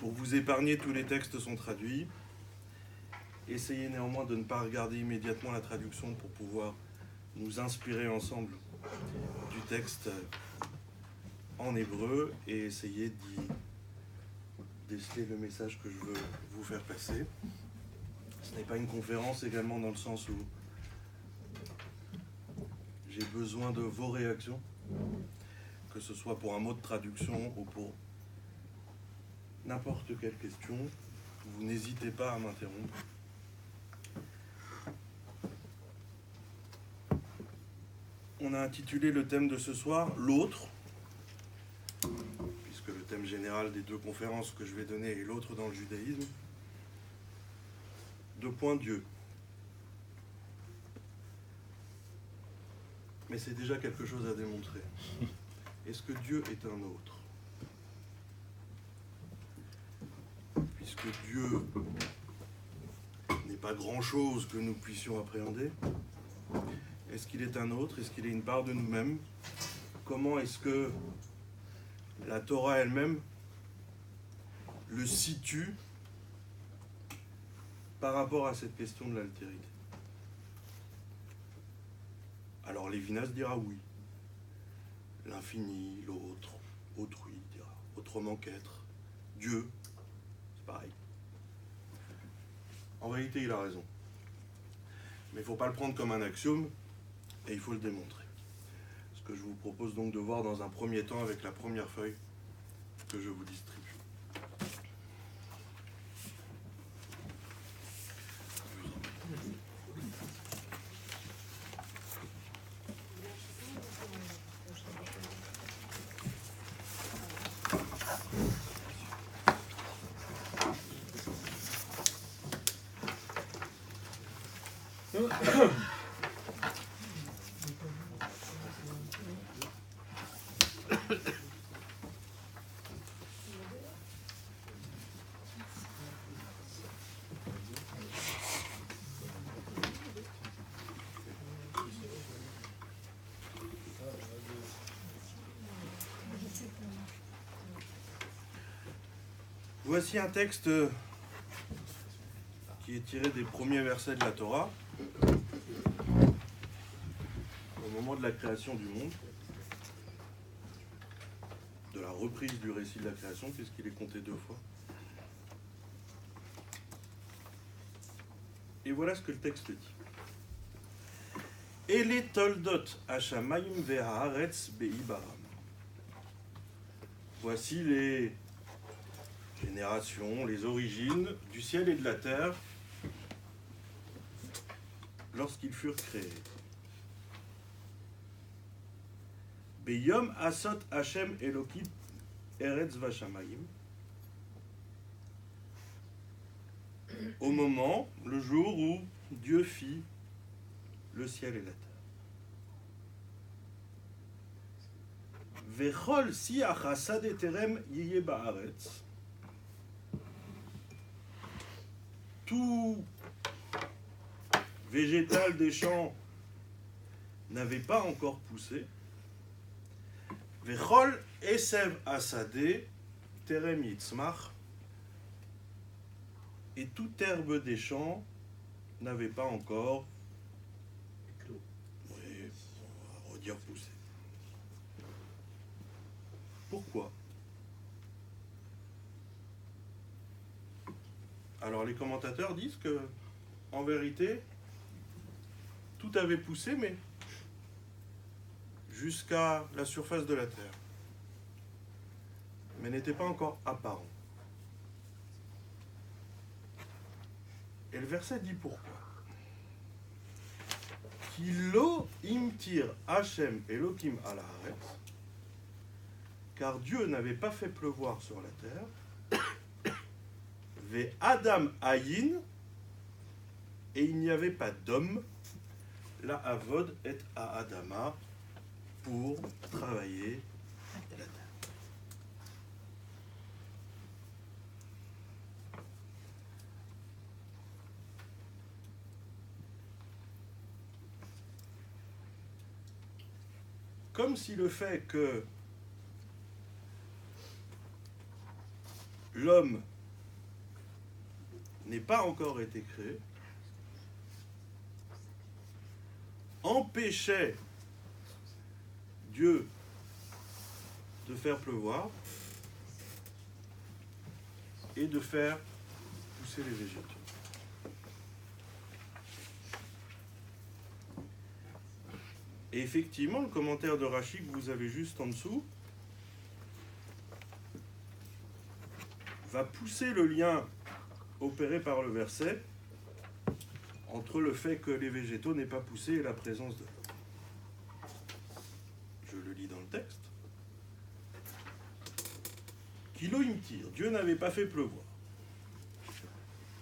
Pour vous épargner, tous les textes sont traduits. Essayez néanmoins de ne pas regarder immédiatement la traduction pour pouvoir nous inspirer ensemble du texte en hébreu et essayer d'y déceler le message que je veux vous faire passer. Ce n'est pas une conférence également dans le sens où j'ai besoin de vos réactions, que ce soit pour un mot de traduction ou pour n'importe quelle question. Vous n'hésitez pas à m'interrompre. On a intitulé le thème de ce soir « L'autre », puisque le thème général des deux conférences que je vais donner est l'autre dans le judaïsme. Dieu. Mais c'est déjà quelque chose à démontrer. Est-ce que Dieu est un autre? Puisque Dieu n'est pas grand-chose que nous puissions appréhender, est-ce qu'il est un autre? Est-ce qu'il est une part de nous-mêmes? Comment est-ce que la Torah elle-même le situe par rapport à cette question de l'altérité? Alors Lévinas dira oui. L'infini, l'autre, autrui dira autrement qu'être. Dieu, c'est pareil. En réalité, il a raison. Mais il ne faut pas le prendre comme un axiome et il faut le démontrer. Ce que je vous propose donc de voir dans un premier temps avec la première feuille que je vous distribue. Voici un texte qui est tiré des premiers versets de la Torah, au moment de la création du monde, de la reprise du récit de la création, puisqu'il est compté 2 fois. Et voilà ce que le texte dit. Ele toldot hashamayim ve'haaretz be'ibaram. Voici les générations, les origines du ciel et de la terre lorsqu'ils furent créés. Beyom asot Hashem Elokim Eretz Vashamayim. Au moment, le jour où Dieu fit le ciel et la terre. Vechol siach hasad eterem yiyeh ba'aretz. Tout végétal des champs n'avait pas encore poussé. Vechol esev asade terem yitzmach. Et toute herbe des champs n'avait pas encore, oui, on va redire poussé. Pourquoi? Alors les commentateurs disent que, en vérité, tout avait poussé, mais jusqu'à la surface de la terre, mais n'était pas encore apparent. Et le verset dit pourquoi. Kilo imtir Hashem Elokim al haaretz, car Dieu n'avait pas fait pleuvoir sur la terre. Ve Adam Ayin, et il n'y avait pas d'homme, la Avod et à Adama, pour travailler la terre. Comme si le fait que l'homme n'ait pas encore été créé, empêchait Dieu de faire pleuvoir et de faire pousser les végétaux. Et effectivement, le commentaire de Rachi que vous avez juste en dessous va pousser le lien opéré par le verset entre le fait que les végétaux n'aient pas poussé et la présence de l'homme. Je le lis dans le texte. Kilo imtir, Dieu n'avait pas fait pleuvoir.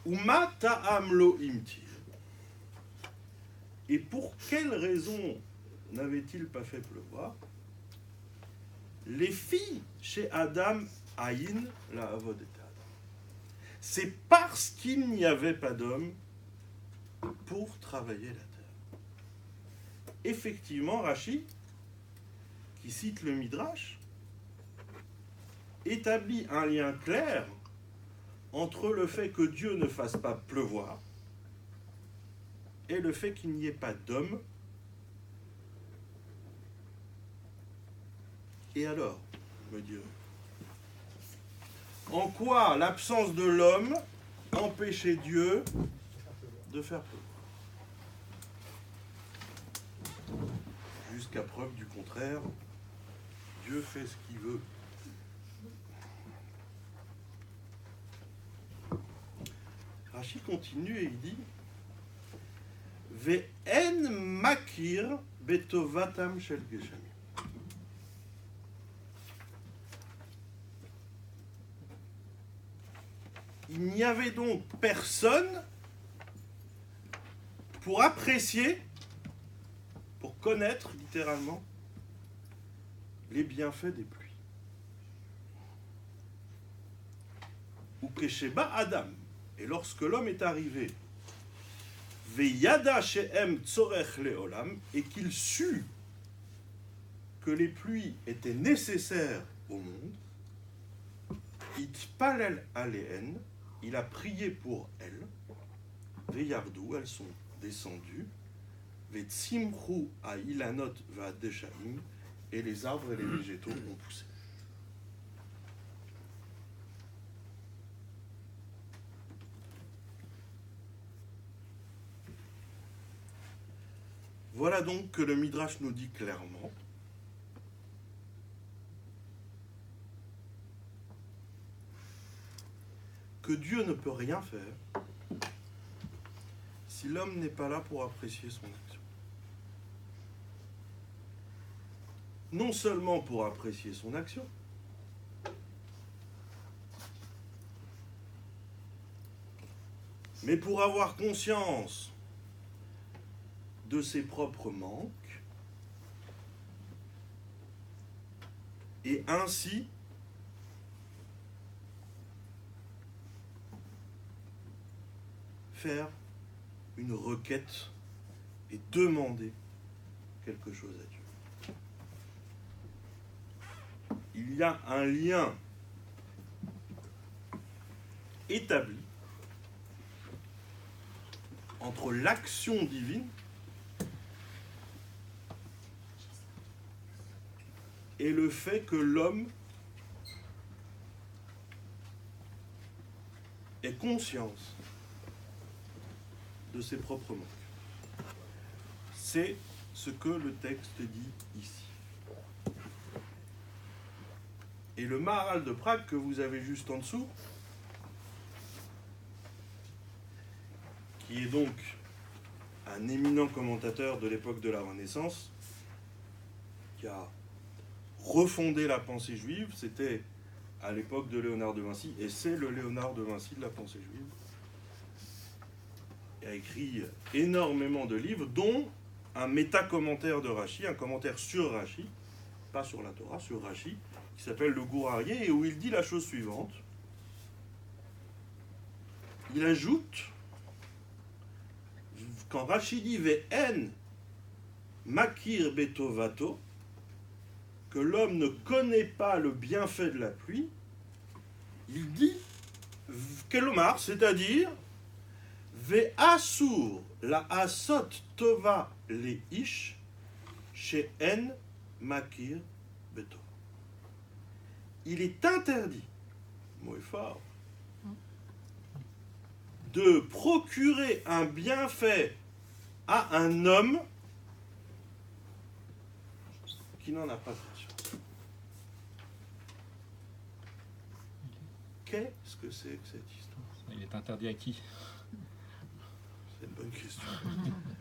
Uma ta'am lo imtir. Et pour quelle raison n'avait-il pas fait pleuvoir? Les filles chez Adam Aïn la avodet Adam. C'est parce qu'il n'y avait pas d'homme pour travailler la terre. Effectivement, Rachi, qui cite le Midrash, établit un lien clair entre le fait que Dieu ne fasse pas pleuvoir et le fait qu'il n'y ait pas d'homme. Et alors, me direz, en quoi l'absence de l'homme empêchait Dieu de faire pleuvoir? Jusqu'à preuve du contraire, Dieu fait ce qu'il veut. Rachi continue et il dit Ve'en makir betovatam shel geshamim. Il n'y avait donc personne pour apprécier, pour connaître littéralement les bienfaits des pluies. Ou Kesheba Adam. Et lorsque l'homme est arrivé, Veyada she'em tzorech leolam, et qu'il sut que les pluies étaient nécessaires au monde, Itpalel aléen, il a prié pour elles, Veyardou, elles sont descendues, Vetsimchou a ilanot va deshaim, et les arbres et les végétaux ont poussé. Voilà donc que le Midrash nous dit clairement que Dieu ne peut rien faire si l'homme n'est pas là pour apprécier son action. Non seulement pour apprécier son action, mais pour avoir conscience de ses propres manques et ainsi faire une requête et demander quelque chose à Dieu. Il y a un lien établi entre l'action divine et le fait que l'homme ait conscience de ses propres manques. C'est ce que le texte dit ici. Et le Maharal de Prague que vous avez juste en dessous, qui est donc un éminent commentateur de l'époque de la Renaissance, qui a refondé la pensée juive, c'était à l'époque de Léonard de Vinci, et c'est le Léonard de Vinci de la pensée juive. Il a écrit énormément de livres, dont un méta-commentaire de Rachi, un commentaire sur Rachi, pas sur la Torah, sur Rachi, qui s'appelle Le Gourarié, et où il dit la chose suivante. Il ajoute, quand Rachi dit Ve'en makir betovato, que l'homme ne connaît pas le bienfait de la pluie, il dit Kelomar, c'est-à-dire Ve'asur la asot tova le ish she'en makir beto. Il est interdit, mot est fort, de procurer un bienfait à un homme qui n'en a pas conscience. Qu'est-ce que c'est que cette histoire? Il est interdit à qui? C'est une bonne question.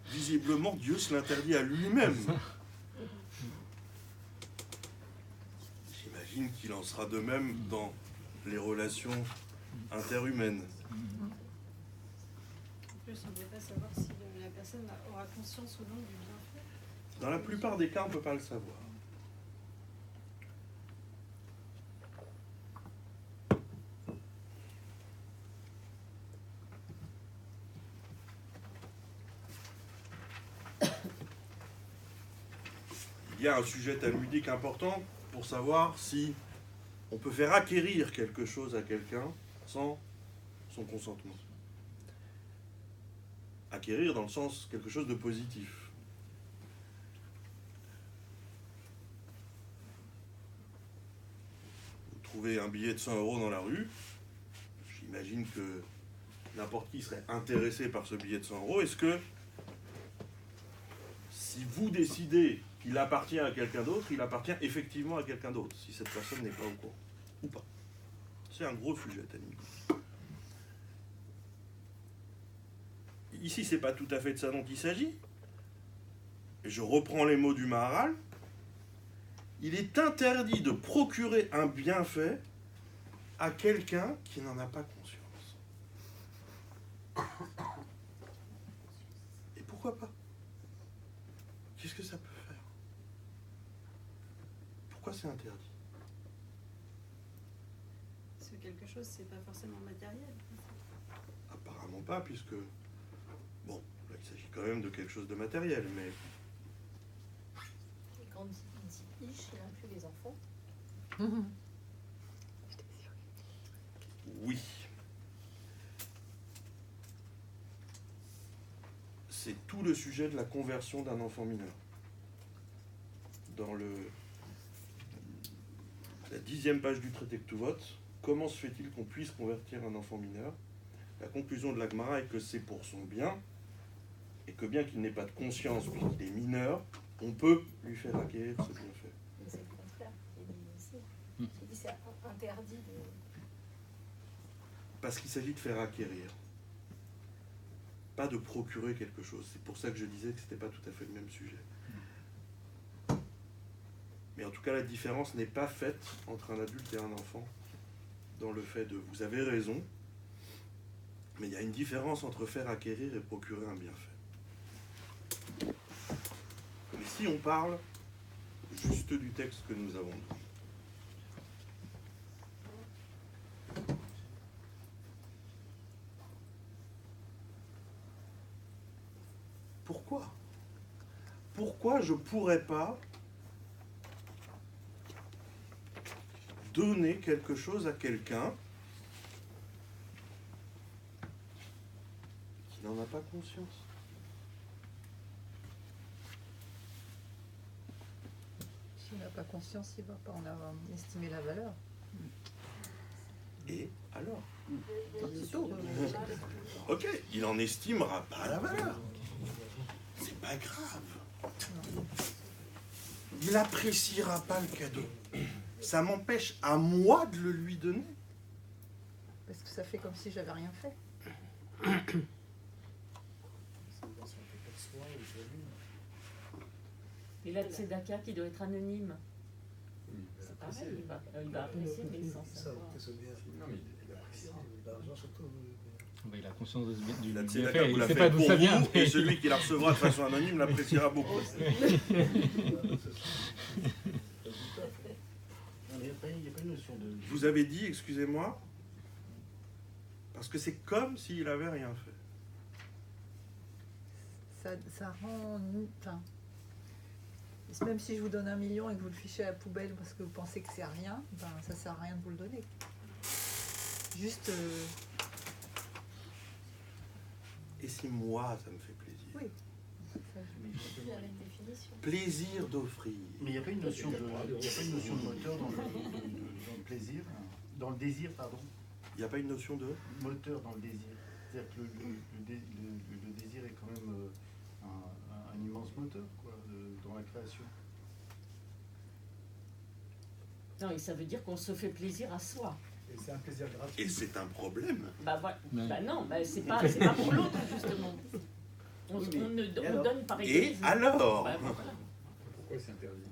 Visiblement, Dieu se l'interdit à lui-même. J'imagine qu'il en sera de même dans les relations interhumaines. En plus, on ne peut pas savoir si la personne aura conscience ou non du bienfait. Dans la plupart des cas, on ne peut pas le savoir. Il y a un sujet talmudique important pour savoir si on peut faire acquérir quelque chose à quelqu'un sans son consentement. Acquérir dans le sens quelque chose de positif. Vous trouvez un billet de 100 € dans la rue, j'imagine que n'importe qui serait intéressé par ce billet de 100 €. Est-ce que si vous décidez qu'il appartient à quelqu'un d'autre, il appartient effectivement à quelqu'un d'autre, si cette personne n'est pas au courant, ou pas? C'est un gros sujet, talmudique. Ici, c'est pas tout à fait de ça dont il s'agit. Je reprends les mots du Maharal. Il est interdit de procurer un bienfait à quelqu'un qui n'en a pas conscience. Et pourquoi pas? Qu'est-ce que ça peut faire? Pourquoi c'est interdit? Parce que quelque chose, c'est pas forcément matériel. Apparemment pas, puisque... Bon, là, il s'agit quand même de quelque chose de matériel, mais... Et quand il dit ish, il inclut les enfants. Oui. C'est tout le sujet de la conversion d'un enfant mineur. Dans la 10e page du traité Ktuvot, comment se fait-il qu'on puisse convertir un enfant mineur? La conclusion de la Gemara est que c'est pour son bien, et que bien qu'il n'ait pas de conscience puisqu'il est mineur, on peut lui faire acquérir ce bienfait. Mais c'est le contraire. Il dit ici. Il dit c'est interdit de... Parce qu'il s'agit de faire acquérir, pas de procurer quelque chose. C'est pour ça que je disais que ce n'était pas tout à fait le même sujet. Mais en tout cas, la différence n'est pas faite entre un adulte et un enfant dans le fait de... Vous avez raison, mais il y a une différence entre faire acquérir et procurer un bienfait. Mais si on parle juste du texte que nous avons lu. Pourquoi? Pourquoi je ne pourrais pas donner quelque chose à quelqu'un qui n'en a pas conscience? S'il n'a pas conscience, il ne va pas en avoir estimé la valeur. Et alors? C'est tout. Ok, il n'en estimera pas la valeur. C'est pas grave. Il n'appréciera pas le cadeau. Ça m'empêche à moi de le lui donner. Parce que ça fait comme si j'avais rien fait. Et là, c'est Dakar qui doit être anonyme. C'est pareil, il va apprécier, mais sans savoir. Il a conscience du La bienfait, tzedaka, vous il la sait faites pas d'où pour ça vient. vous, et celui qui la recevra de façon anonyme l'appréciera beaucoup. Il n'y a pas une notion de... Vous avez dit, excusez-moi, parce que c'est comme s'il avait rien fait. Ça rend... Enfin, même si je vous donne 1 million et que vous le fichez à la poubelle parce que vous pensez que c'est rien, ben, ça ne sert à rien de vous le donner. Juste... Et si moi, ça me fait plaisir? Oui. Il y a une définition. Plaisir d'offrir. Mais il n'y a pas une notion de moteur dans le plaisir, dans le désir, pardon. Il n'y a pas une notion de... Moteur dans le désir. C'est-à-dire que le désir est quand même un immense moteur, quoi, dans la création. Non, et ça veut dire qu'on se fait plaisir à soi. Et c'est un plaisir gratuit. Et c'est un problème. Bah, voilà. Ouais. Bah non, bah, c'est pas pour l'autre, justement. On donne par Et égoïsme. alors? Bah, voilà. Pourquoi c'est interdit?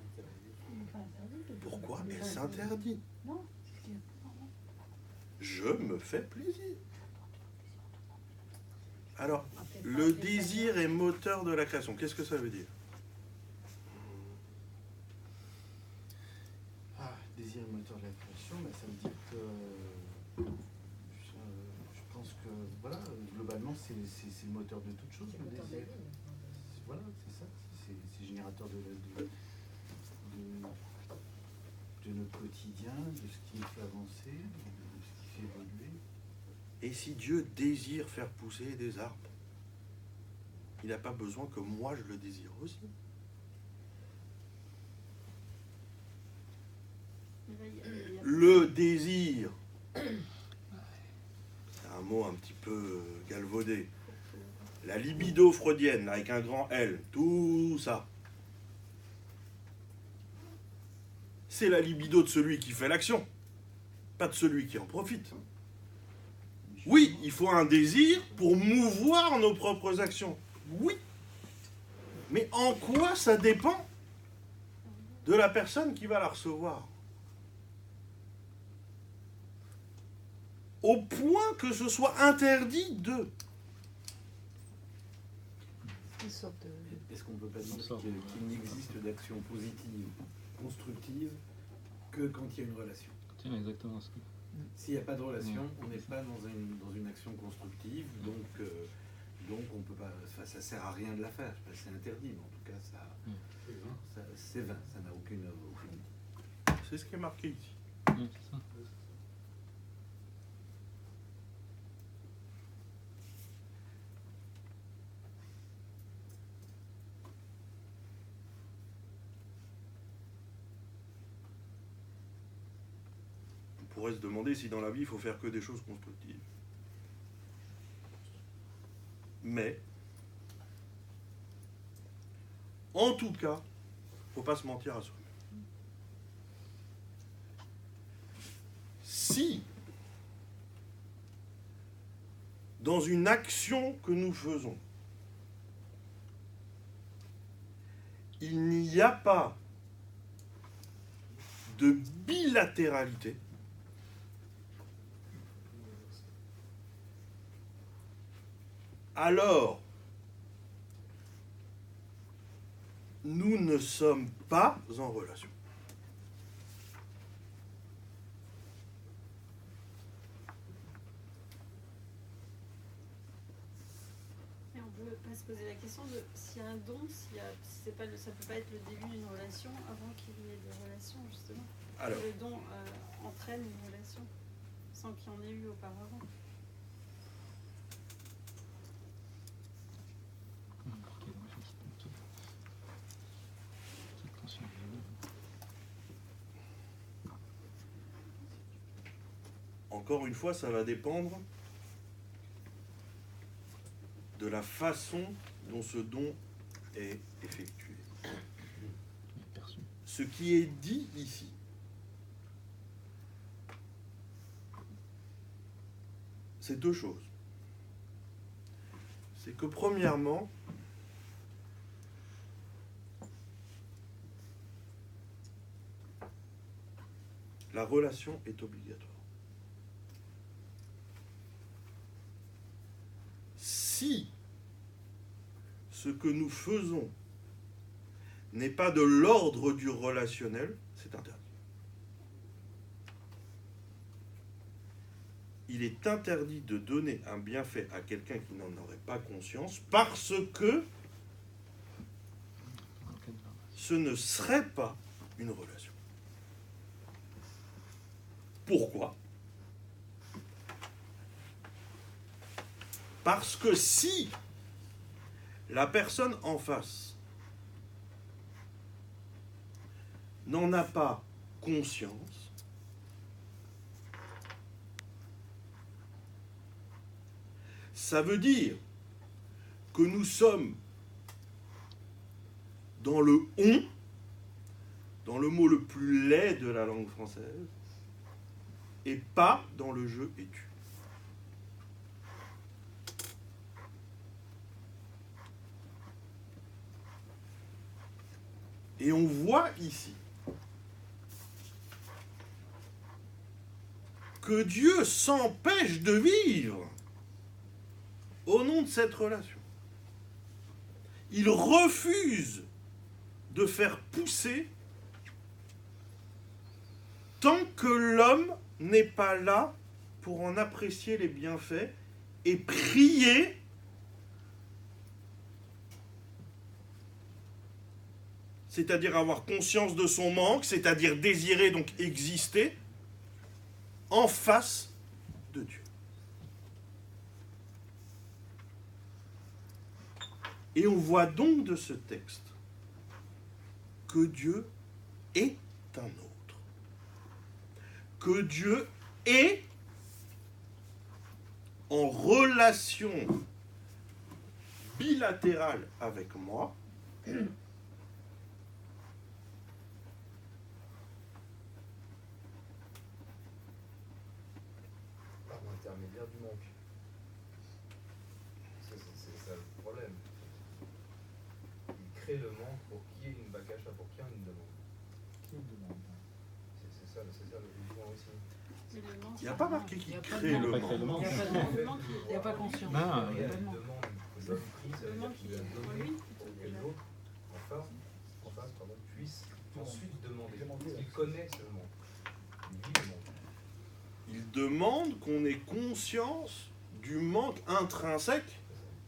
Pourquoi est-ce interdit? Non. Je me fais plaisir. Alors, le désir est moteur de la création. Qu'est-ce que ça veut dire? Ah, désir et moteur de la création, bah, ça veut dire que je pense que voilà, globalement c'est le moteur de toute chose, le désir. Voilà, c'est ça, c'est générateur de notre quotidien, de ce qui nous fait avancer, de ce qui fait évoluer. Et si Dieu désire faire pousser des arbres, il n'a pas besoin que moi je le désire aussi. Le désir, c'est un mot un petit peu galvaudé. La libido freudienne, avec un grand L, tout ça. C'est la libido de celui qui fait l'action, pas de celui qui en profite. Oui, il faut un désir pour mouvoir nos propres actions. Oui. Mais en quoi ça dépend de la personne qui va la recevoir? Au point que ce soit interdit de... Une sorte de... Est-ce qu'on ne peut pas dire Bonsoir. qu'il n'existe d'action positive, constructive, que quand il y a une relation? Tiens, exactement ce que... S'il n'y a pas de relation, on n'est pas dans une action constructive, donc on peut pas, enfin, ça sert à rien de la faire. C'est interdit, mais en tout cas, c'est vain, ça n'a aucune. C'est ce qui est marqué ici. Ouais, c'est ça. On pourrait se demander si dans la vie, il faut faire que des choses constructives. Mais, en tout cas, il ne faut pas se mentir à soi-même. Si, dans une action que nous faisons, il n'y a pas de bilatéralité, alors nous ne sommes pas en relation. Et on peut pas se poser la question de s'il y a un don, si c'est pas ça peut pas être le début d'une relation avant qu'il y ait de relation, justement. Alors, Le don entraîne une relation sans qu'il y en ait eu auparavant. encore une fois, ça va dépendre de la façon dont ce don est effectué. Ce qui est dit ici, c'est deux choses. C'est que premièrement, la relation est obligatoire. Si ce que nous faisons n'est pas de l'ordre du relationnel, c'est interdit. Il est interdit de donner un bienfait à quelqu'un qui n'en aurait pas conscience parce que ce ne serait pas une relation. Pourquoi ? Parce que si la personne en face n'en a pas conscience, ça veut dire que nous sommes dans le « on », dans le mot le plus laid de la langue française, et pas dans le « je » et « tu ». Et on voit ici que Dieu s'empêche de vivre au nom de cette relation. Il refuse de faire pousser tant que l'homme n'est pas là pour en apprécier les bienfaits et prier c'est-à-dire avoir conscience de son manque, c'est-à-dire désirer, donc exister, en face de Dieu. Et on voit donc de ce texte que Dieu est un autre. Que Dieu est en relation bilatérale avec moi, par l'intermédiaire du manque. C'est ça le problème. Il crée le manque pour qu'il y ait une bagacha, pour qu'il y ait une demande. C'est ça le point aussi. Mais le manque, il n'y a pas marqué qu'il Il y a pas crée de le manque. Il y a pas manque. de Il n'y a pas de le manque, il y a pas conscience. Ah, Il y a Il y a une pas de demande que l'homme prie, ça le veut dire manque, qu'il il a est pour donné lui pour plutôt que que là. l'autre, puisse ensuite demander. Il connaît ce manque. Il vit le manque. Il demande qu'on ait conscience du manque intrinsèque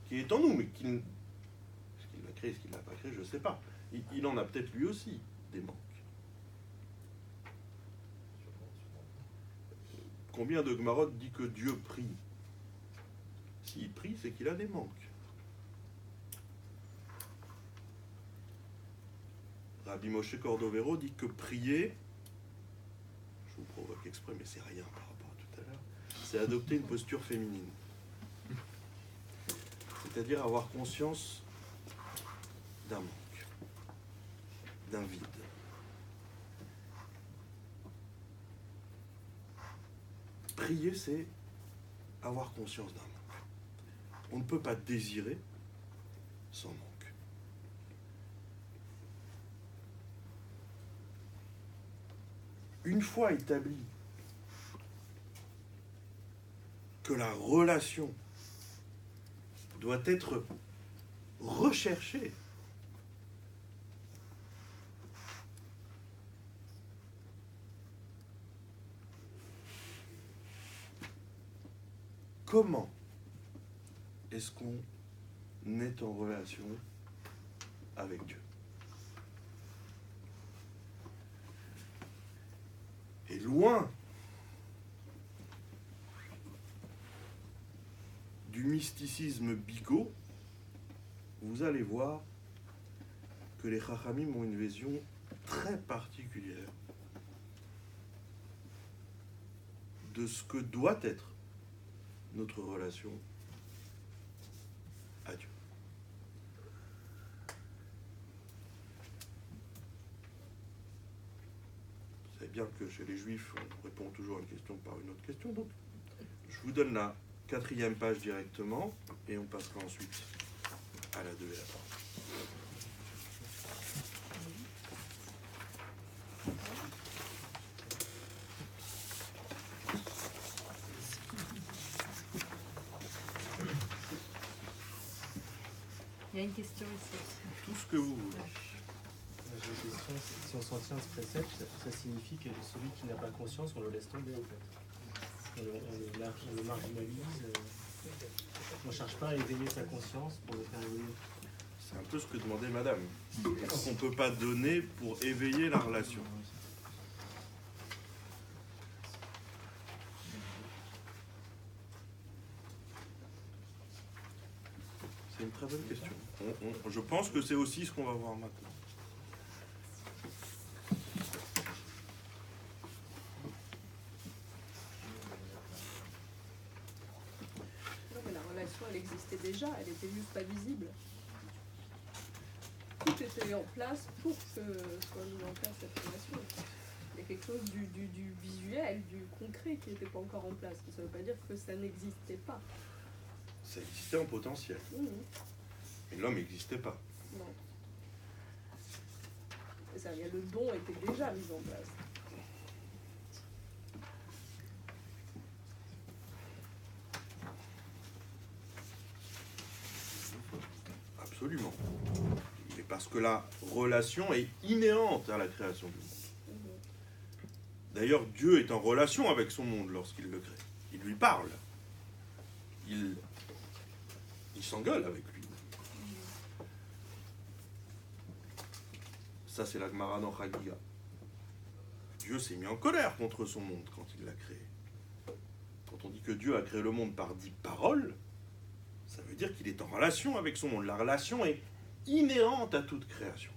qui est en nous, mais qu'il est-ce qu'il l'a créé, est-ce qu'il ne l'a pas créé, je ne sais pas. Il en a peut-être lui aussi des manques. Combien de Gmarot dit que Dieu prie? S'il prie, c'est qu'il a des manques. Rabbi Moshe Cordovero dit que prier, je vous provoque exprès, mais c'est rien par rapport à tout à l'heure, c'est adopter une posture féminine. C'est-à-dire avoir conscience d'un manque, d'un vide. Prier, c'est avoir conscience d'un manque. On ne peut pas désirer sans manque. Une fois établi que la relation doit être recherchée, comment est-ce qu'on est en relation avec Dieu? Et loin du mysticisme bigot, vous allez voir que les Chachamim ont une vision très particulière de ce que doit être notre relation à Dieu. Vous savez bien que chez les Juifs, on répond toujours à une question par une autre question. Donc, je vous donne la 4e page directement et on passera ensuite à la 2 et la 3. Il y a une question ici. Tout ce que vous voulez. J'ai une question, si on s'en tient à ce précepte, ça signifie que celui qui n'a pas conscience, on le laisse tomber en fait. On le marginalise, on ne cherche pas à éveiller sa conscience pour le faire évoluer. C'est un peu ce que demandait madame. Est-ce qu'on ne peut pas donner pour éveiller la relation? C'est une très bonne question. Je pense que c'est aussi ce qu'on va voir maintenant. Non, mais la relation, elle existait déjà, elle était juste pas visible. Tout était en place pour que soit mis en place cette relation. Il y a quelque chose du visuel, du concret qui n'était pas encore en place. Ça ne veut pas dire que ça n'existait pas. Ça existait en potentiel. Mais l'homme n'existait pas. Non. Et ça, le don était déjà mis en place. Absolument. Et parce que la relation est inhérente à la création du monde. D'ailleurs, Dieu est en relation avec son monde lorsqu'il le crée. Il lui parle. Il s'engueule avec lui. Ça, c'est la Gemara dans Chagiga. Dieu s'est mis en colère contre son monde quand il l'a créé. Quand on dit que Dieu a créé le monde par 10 paroles, ça veut dire qu'il est en relation avec son monde. La relation est inhérente à toute création.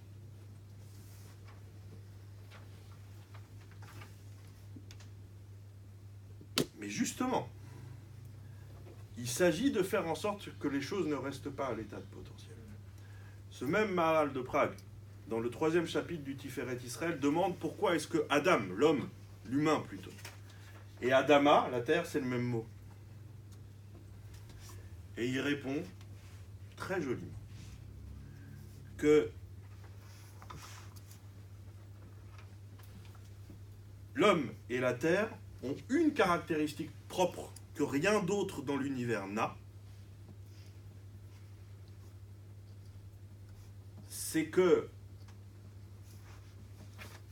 Mais justement, il s'agit de faire en sorte que les choses ne restent pas à l'état de potentiel. Ce même Maharal de Prague, dans le 3e chapitre du Tiferet Israël, demande pourquoi est-ce que Adam, l'homme, l'humain plutôt, et Adama, la terre, c'est le même mot. Et il répond très joliment que l'homme et la terre ont une caractéristique propre que rien d'autre dans l'univers n'a, c'est que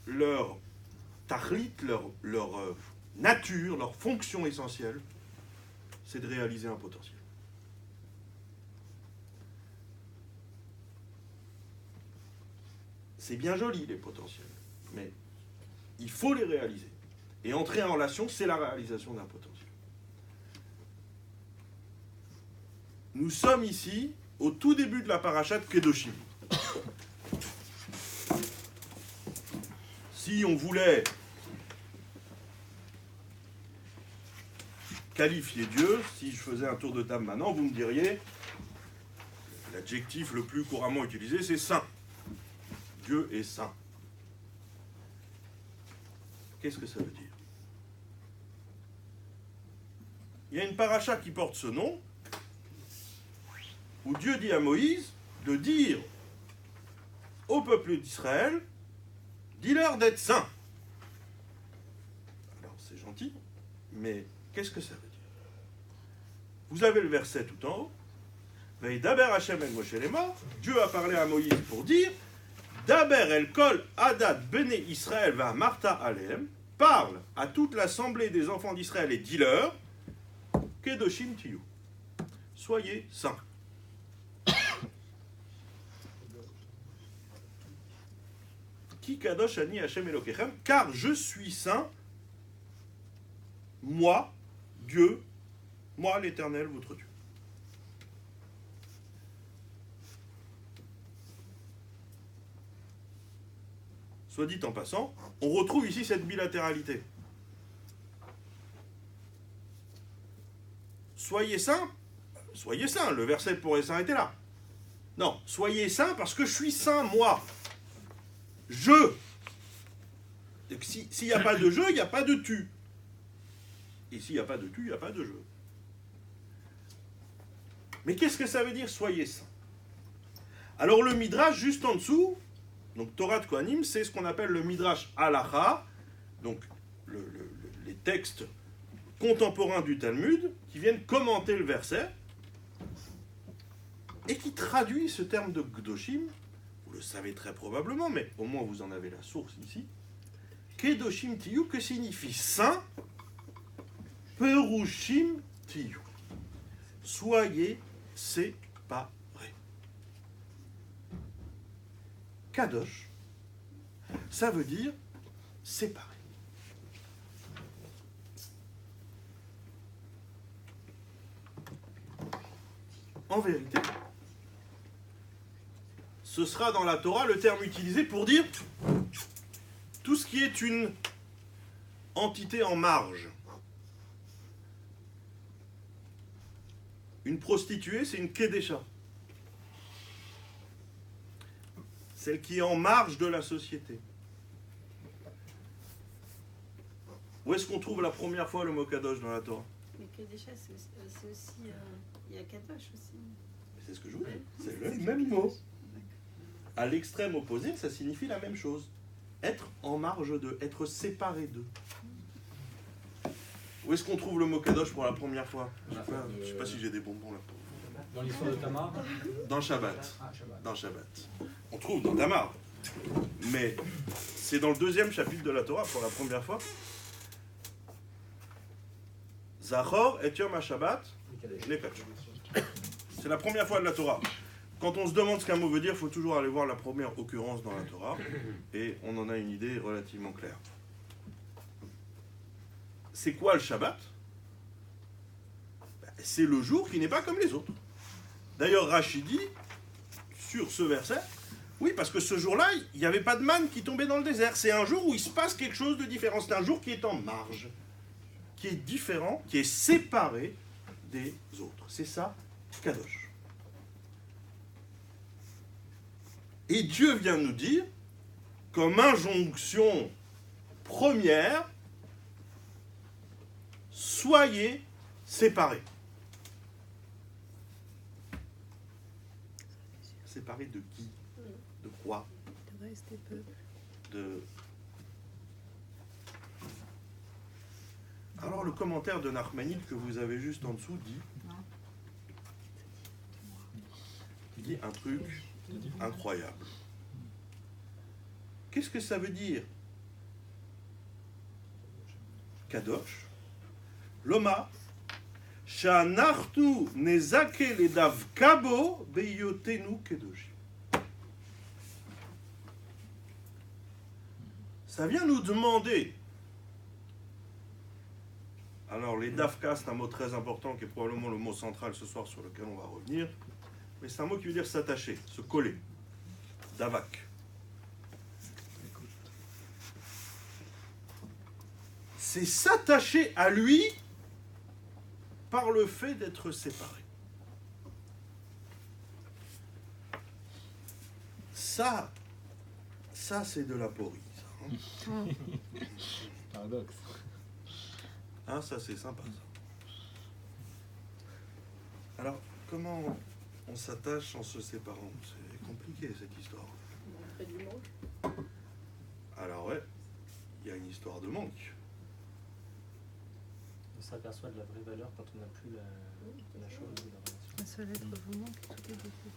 leur tahlit, leur nature, leur fonction essentielle, c'est de réaliser un potentiel. C'est bien joli les potentiels, mais il faut les réaliser. Et entrer en relation, c'est la réalisation d'un potentiel. Nous sommes ici au tout début de la paracha de Kedoshim. Si on voulait qualifier Dieu, si je faisais un tour de table maintenant, vous me diriez, l'adjectif le plus couramment utilisé, c'est saint. Dieu est saint. Qu'est-ce que ça veut dire? Il y a une paracha qui porte ce nom, où Dieu dit à Moïse de dire au peuple d'Israël, dis-leur d'être saints. Alors c'est gentil, mais qu'est-ce que ça veut dire? Vous avez le verset tout en haut. Daber Hashem el Moshe lema, Dieu a parlé à Moïse pour dire Daber el kol adat bene Israël va Martha aleem, parle à toute l'assemblée des enfants d'Israël et dis-leur Kedoshim tiyu, soyez saints. Ki kadosh ani Hashem Elokechem, car je suis saint, moi, Dieu, moi l'Éternel, votre Dieu. Soit dit en passant, on retrouve ici cette bilatéralité. Soyez saints, le verset pourrait s'arrêter là. Non, soyez saints parce que je suis saint, moi. Je. S'il n'y a pas de je, il n'y a pas de tu. Et s'il n'y a pas de tu, il n'y a pas de je. Mais qu'est-ce que ça veut dire, soyez saints? Alors le Midrash, juste en dessous, donc Torah de Kohanim, c'est ce qu'on appelle le Midrash Halacha, donc les textes contemporains du Talmud, qui viennent commenter le verset, et qui traduit ce terme de Kedoshim, vous le savez très probablement, mais au moins vous en avez la source ici, Kedoshim Tiyu, que signifie saint, Perushim Tiyu. Soyez séparés. Kadosh, ça veut dire séparé. En vérité, ce sera dans la Torah le terme utilisé pour dire tout ce qui est une entité en marge. Une prostituée, c'est une kedesha. Celle qui est en marge de la société. Où est-ce qu'on trouve la première fois le mot kadosh dans la Torah? Mais Kedesha, c'est aussi. Il y a Kadosh aussi. C'est ce que je vous dis. C'est le même mot. À l'extrême opposé, ça signifie la même chose. Être en marge d'eux, être séparé d'eux. Où est-ce qu'on trouve le mot kadosh pour la première fois? Je sais pas si j'ai des bonbons là. Dans l'histoire de Tamar. Dans Shabbat. Ah, Shabbat. Dans Shabbat. On trouve dans Tamar. Mais c'est dans le 2e chapitre de la Torah pour la première fois. Zachor et Yom HaShabbat Lekadosh. C'est la première fois de la Torah. Quand on se demande ce qu'un mot veut dire, il faut toujours aller voir la première occurrence dans la Torah. Et on en a une idée relativement claire. C'est quoi le Shabbat? C'est le jour qui n'est pas comme les autres. D'ailleurs, Rashi dit, sur ce verset, oui, parce que ce jour-là, il n'y avait pas de manne qui tombait dans le désert. C'est un jour où il se passe quelque chose de différent. C'est un jour qui est en marge, qui est différent, qui est séparé des autres. C'est ça, Kadosh. Et Dieu vient nous dire, comme injonction première, soyez séparés. Séparés de qui? De quoi? De reste des peuples. De... Alors le commentaire de Nachmanide que vous avez juste en dessous dit un truc incroyable. Qu'est-ce que ça veut dire? Kadosh, Loma, Shanartu nezake ledav kabo beyotenu kedoshi. Ça vient nous demander. Alors, les davka, c'est un mot très important qui est probablement le mot central ce soir sur lequel on va revenir. Mais c'est un mot qui veut dire s'attacher, se coller. Davak. C'est s'attacher à lui par le fait d'être séparé. Ça c'est de la porie. Ça, hein. Paradoxe. Ah, ça c'est sympa ça. Alors, comment on s'attache en se séparant? C'est compliqué cette histoire. On fait du manque. Alors ouais, il y a une histoire de manque. On s'aperçoit de la vraie valeur quand on n'a plus la chose ou la relation. Un seul être vous manque, tout est défait.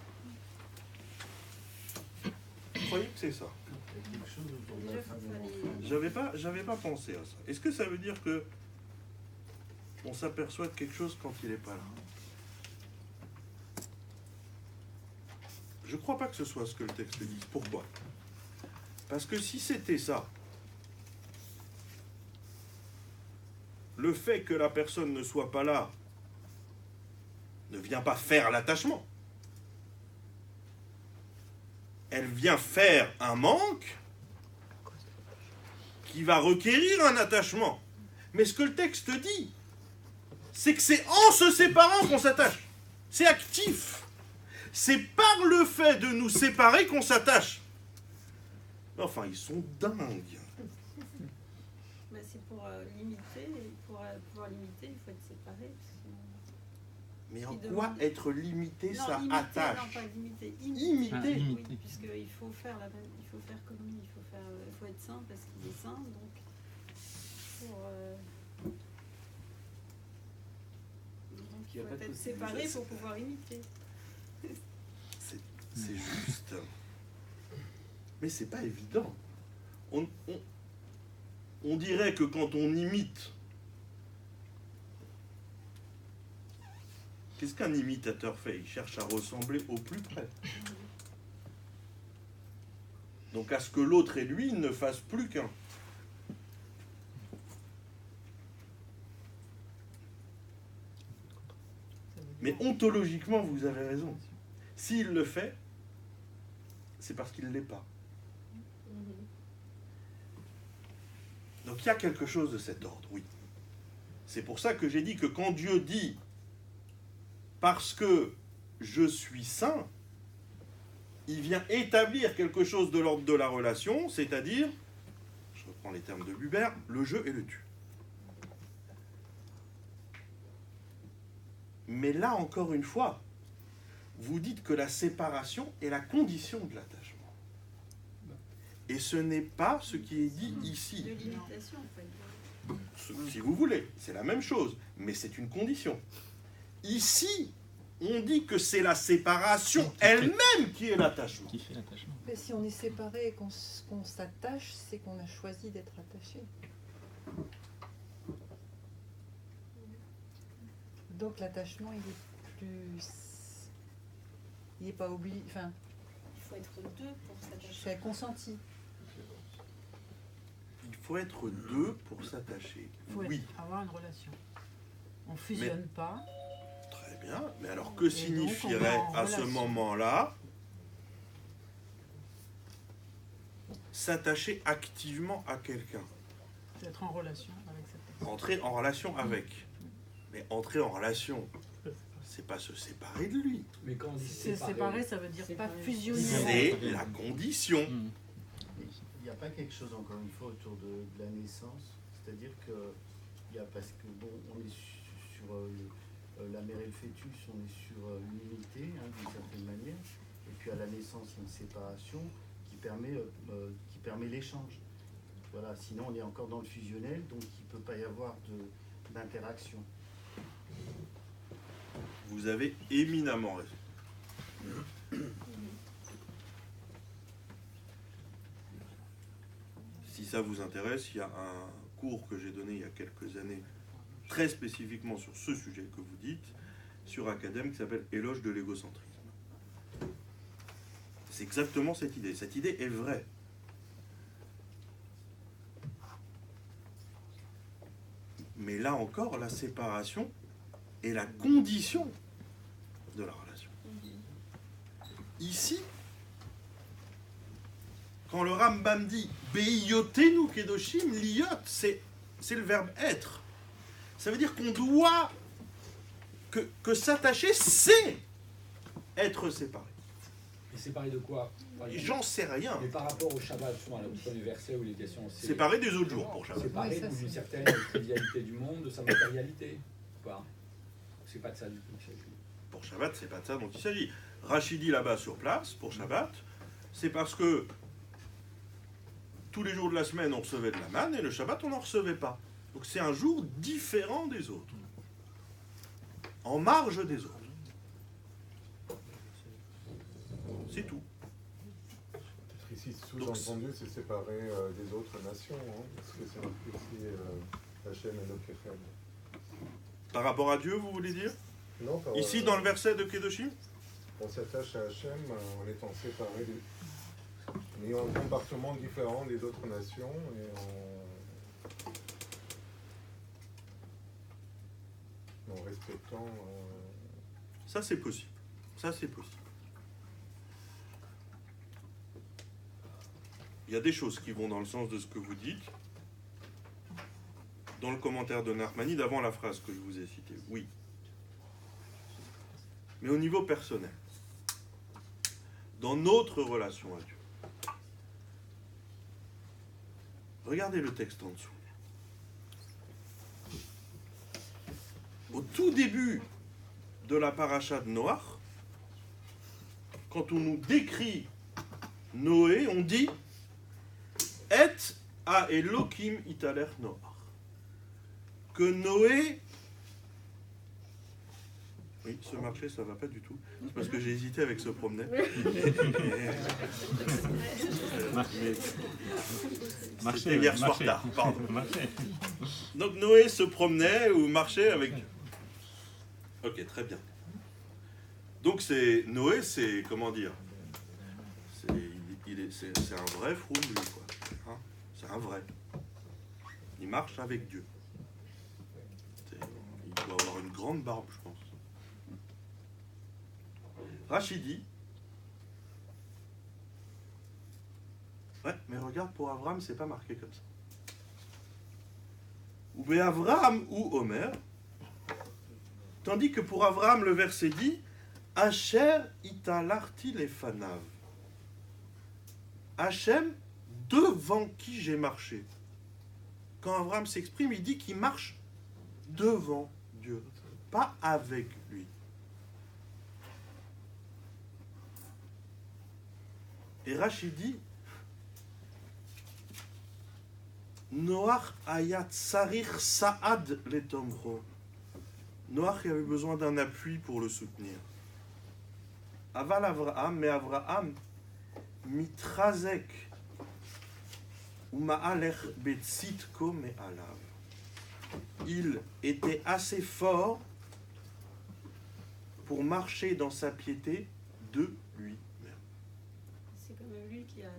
Vous croyez que c'est ça? Quelque chose autour de Déjà, la faut femme et faire l'enfant. J'avais pas pensé à ça. Est-ce que ça veut dire que on s'aperçoit de quelque chose quand il n'est pas là? Je crois pas que ce soit ce que le texte dit. Pourquoi? Parce que si c'était ça, le fait que la personne ne soit pas là ne vient pas faire l'attachement. Elle vient faire un manque qui va requérir un attachement. Mais ce que le texte dit, c'est que c'est en se séparant qu'on s'attache. C'est actif. C'est par le fait de nous séparer qu'on s'attache. Enfin, ils sont dingues. Bah, c'est pour limiter, pour pouvoir limiter, il faut être séparé. Mais en Qui quoi demande- être limité, Non, ça imiter, attache? non, pas limiter, Imiter. Ah, Oui, imiter. puisqu'il faut faire il faut faire comme lui, il faut être saint parce qu'il est saint, donc Il y a faut pas de être séparé possibilité. pour pouvoir imiter. C'est juste. Mais c'est pas évident. On dirait que quand on imite, qu'est-ce qu'un imitateur fait? Il cherche à ressembler au plus près. Donc à ce que l'autre et lui ne fassent plus qu'un. Mais ontologiquement, vous avez raison. S'il le fait, c'est parce qu'il ne l'est pas. Donc il y a quelque chose de cet ordre, oui. C'est pour ça que j'ai dit que quand Dieu dit « parce que je suis saint », il vient établir quelque chose de l'ordre de la relation, c'est-à-dire, je reprends les termes de Buber, le je et le tu. Mais là, encore une fois, vous dites que la séparation est la condition de l'attachement. Et ce n'est pas ce qui est dit ici. De l'imitation, en fait. Si vous voulez, c'est la même chose, mais c'est une condition. Ici, on dit que c'est la séparation elle-même qui est l'attachement. Qui fait l'attachement. Mais si on est séparé et qu'on s'attache, c'est qu'on a choisi d'être attaché. Donc l'attachement, il est plus... Il n'est pas obligé... Enfin, Il faut être deux pour s'attacher. c'est consenti. Il faut être deux pour s'attacher. Il faut Oui, avoir une relation. On ne fusionne pas. très bien. Mais alors que Et donc, on signifierait est en à ce relation. moment-là s'attacher activement à quelqu'un? C'est être en relation avec cette personne. Entrer en relation avec. Mais entrer en relation, c'est pas se séparer de lui. Mais quand on dit C'est séparé, ça veut dire pas Séparé. fusionner. C'est la condition. Il n'y a pas quelque chose, encore une fois, autour de la naissance. C'est-à-dire que, parce que, bon, on est sur la mère et le fœtus, on est sur l'unité, d'une certaine manière. Et puis à la naissance, il y a une séparation qui permet l'échange. Voilà, sinon on est encore dans le fusionnel, donc il ne peut pas y avoir d'interaction. Vous avez éminemment raison. Si ça vous intéresse, il y a un cours que j'ai donné il y a quelques années, très spécifiquement sur ce sujet que vous dites, sur Academ, qui s'appelle Éloge de l'égocentrisme. C'est exactement cette idée. Cette idée est vraie. Mais là encore, la séparation est la condition de la relation. Ici, quand le Rambam dit Beiyotenu Kedoshim, l'iyot, c'est le verbe être. Ça veut dire qu'on doit, que s'attacher, c'est être séparé. Et séparé de quoi? J'en sais rien. Mais par rapport au Shabbat, souvent, le premier verset où les questions... Séparé des autres jours pour Shabbat. Séparé Oui, ça, d'une c'est- certaine trivialité du monde, de sa matérialité. Ou pas? C'est pas de ça du tout qu'il s'agit. Pour Shabbat, c'est pas de ça dont il s'agit. Rachidi là-bas sur place, pour Shabbat, c'est parce que tous les jours de la semaine, on recevait de la manne, et le Shabbat, on n'en recevait pas. Donc c'est un jour différent des autres. En marge des autres. C'est tout. Peut-être ici, sous-entendu, c'est séparé des autres nations, hein, parce que c'est marqué ici Hachem et Lokechem. Par rapport à Dieu, vous voulez dire? Non, par, Ici, dans le verset de Kedoshim? on s'attache à Hachem en étant séparé, en ayant un comportement différent des autres nations et en respectant. Ça, c'est possible. Ça, c'est possible. Il y a des choses qui vont dans le sens de ce que vous dites. Dans le commentaire de Narmani, d'avant la phrase que je vous ai citée, oui. Mais au niveau personnel, dans notre relation à Dieu, regardez le texte en dessous. Au tout début de la paracha de Noach, quand on nous décrit Noé, on dit Et a Elohim italer Noach. Que Noé. Oui, ce marché, ça va pas du tout. C'est parce que j'ai hésité avec ce promener. C'était hier soir tard, pardon. Donc Noé se promenait ou marchait avec Dieu. Ok, très bien. Donc c'est Noé, c'est comment dire, c'est un vrai froum, lui, quoi. Hein, c'est un vrai. Il marche avec Dieu. Il doit avoir une grande barbe, je pense. Rachidi Ouais, mais regarde, pour Avram, c'est pas marqué comme ça. Ou Avram ou Omer. Tandis que pour Avram, le verset dit Asher italarti lefanav. Hachem, devant qui j'ai marché. Quand Avram s'exprime, il dit qu'il marche devant Dieu, pas avec lui. Et Rachid dit Noach ayat sarir saad letomro. Noach avait besoin d'un appui pour le soutenir. Aval Avraham, mais Avraham mitrazek uma'alech betzitko me'alav. Il était assez fort pour marcher dans sa piété de lui-même. C'est quand même lui qui a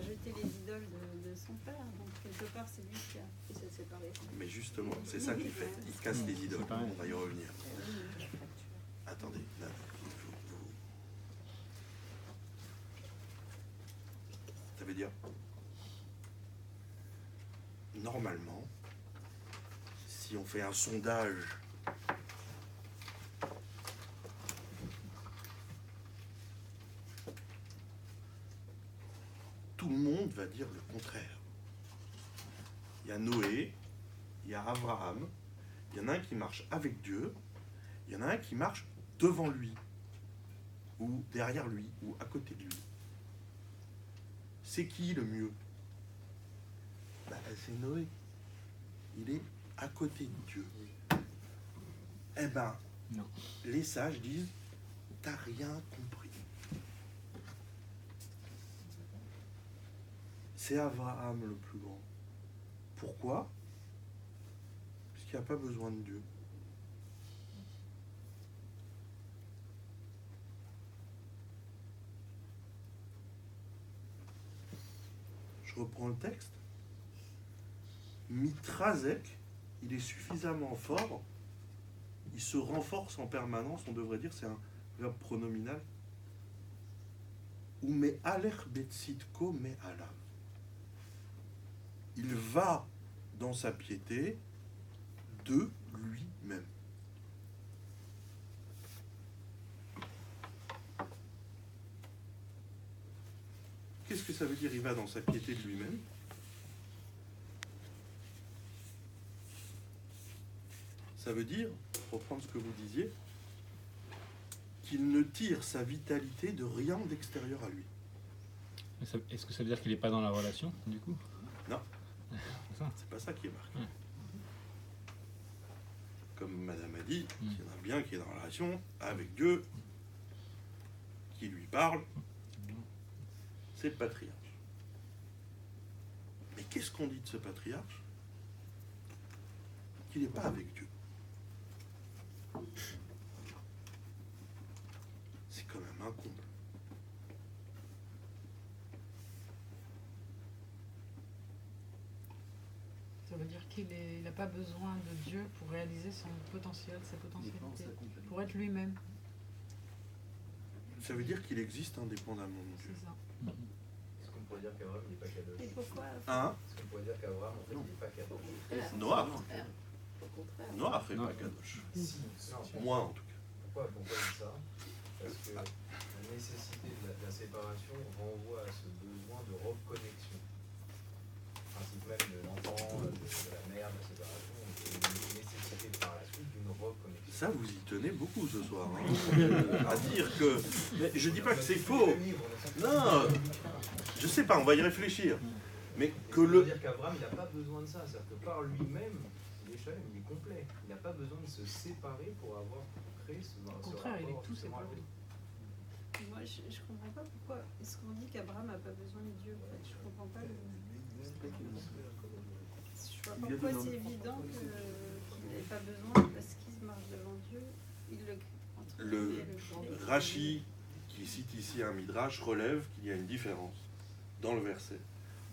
jeté les idoles de son père. Donc quelque part, c'est lui qui a fait cette séparation. Mais justement, c'est ça qu'il fait. Il casse les idoles. On va y revenir. Attendez, là, ça veut dire, normalement, si on fait un sondage tout le monde va dire le contraire. Il y a Noé, il y a Abraham, il y en a un qui marche avec Dieu, il y en a un qui marche devant lui, ou derrière lui, ou à côté de lui. C'est qui le mieux? C'est Noé. Il est à côté de Dieu. Eh ben, non. Les sages disent, t'as rien compris. C'est Abraham le plus grand. Pourquoi? Parce qu'il n'y a pas besoin de Dieu. Je reprends le texte. Mitrazek, il est suffisamment fort, il se renforce en permanence, on devrait dire, c'est un verbe pronominal. Ou me aler betzitko me alav. Il va dans sa piété de lui-même. Qu'est-ce que ça veut dire, il va dans sa piété de lui-même? Ça veut dire, pour reprendre ce que vous disiez, qu'il ne tire sa vitalité de rien d'extérieur à lui. Est-ce que ça veut dire qu'il n'est pas dans la relation, du coup? Non. C'est pas ça qui est marqué. Comme Madame a dit, il y en a bien qui est dans la relation avec Dieu, qui lui parle, c'est le patriarche. Mais qu'est-ce qu'on dit de ce patriarche? Qu'il n'est pas avec Dieu. C'est quand même un comble. Ça veut dire qu'il n'a pas besoin de Dieu pour réaliser son potentiel, sa potentialité, pour être lui-même. Ça veut dire qu'il existe indépendamment de Dieu. C'est ça. Est-ce qu'on pourrait dire qu'Abraham n'est pas Kadosh? Et pourquoi? Est-ce qu'on pourrait dire qu'Abraham en fait il n'est pas Kadosh? Noir. Au contraire. Noir fait pas Kadosh. Si. Moi en tout cas. Pourquoi on dit ça? Parce que la nécessité de la séparation renvoie à ce besoin de reconnexion. Le principe même de l'enfant, de la mère, de la séparation, et une nécessité par la suite d'une reconnexion. Ça, vous y tenez beaucoup ce soir. Hein. À dire que... Mais je dis pas que c'est faux. Non, je sais pas, on va y réfléchir. Mais que le... le... dire qu'Abraham, il n'a pas besoin de ça. C'est-à-dire que par lui-même, il est Shalem, il est complet. Il n'a pas besoin de se séparer pour avoir créé ce rapport. Au contraire, il est tout séparé. Moi, je comprends pas pourquoi est-ce qu'on dit qu'Abraham n'a pas besoin de Dieu. En fait, je comprends pas. Je vois pas pourquoi c'est évident qu'il n'ait pas besoin parce qu'il marche devant Dieu. Il le Rashi, qui cite ici un midrash, relève qu'il y a une différence dans le verset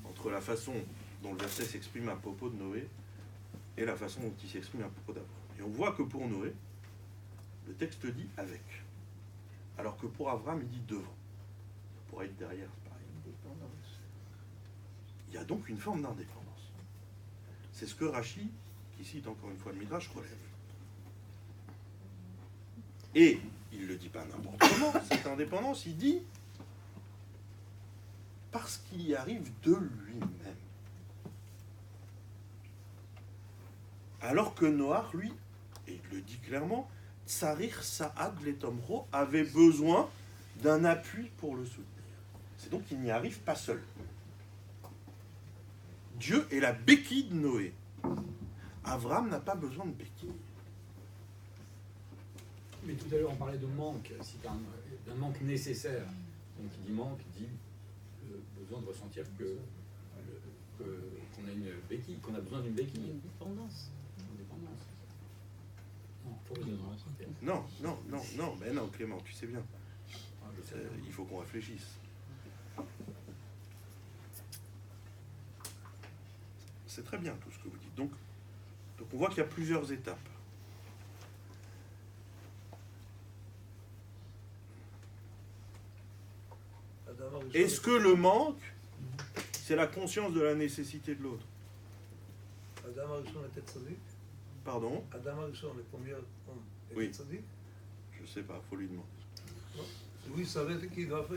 entre la façon dont le verset s'exprime à propos de Noé et la façon dont il s'exprime à propos d'Abraham. Et on voit que pour Noé, le texte dit avec. Alors que pour Abraham, il dit devant. Ça pourrait être derrière, c'est pareil. Il y a donc une forme d'indépendance. C'est ce que Rachi, qui cite encore une fois le Midrash, relève. Et il ne le dit pas n'importe comment, cette indépendance, il dit parce qu'il y arrive de lui-même. Alors que Noach, lui, et il le dit clairement, Tsarir Saad Letomro avait besoin d'un appui pour le soutenir. C'est donc qu'il n'y arrive pas seul. Dieu est la béquille de Noé. Avram n'a pas besoin de béquille. Mais tout à l'heure, on parlait de manque, c'est d'un manque nécessaire. Donc, il dit manque, il dit besoin de ressentir qu'on a une béquille, qu'on a besoin d'une béquille. Une dépendance. Non, mais non, Clément, tu sais bien. Il faut qu'on réfléchisse. C'est très bien tout ce que vous dites. Donc on voit qu'il y a plusieurs étapes. Est-ce que le manque, c'est la conscience de la nécessité de l'autre? Adam Arishon était tzaddik? Pardon? Adam Arishon, le premier homme, Oui. était tzaddik? Je sais pas, faut lui demander. Non. Lui, il savait qu'il doit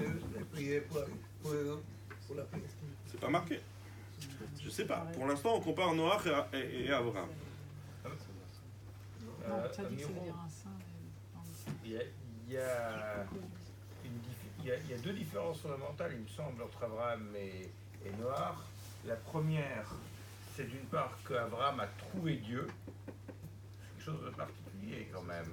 prier pour la paix. C'est pas marqué. Je sais pas. Pour l'instant, on compare Noach et Abraham. Non, ça dit que ça veut dire un saint. Il y a deux différences fondamentales, il me semble, entre Abraham et Noach. La première, c'est d'une part qu'Abraham a trouvé Dieu, quelque chose de particulier quand même.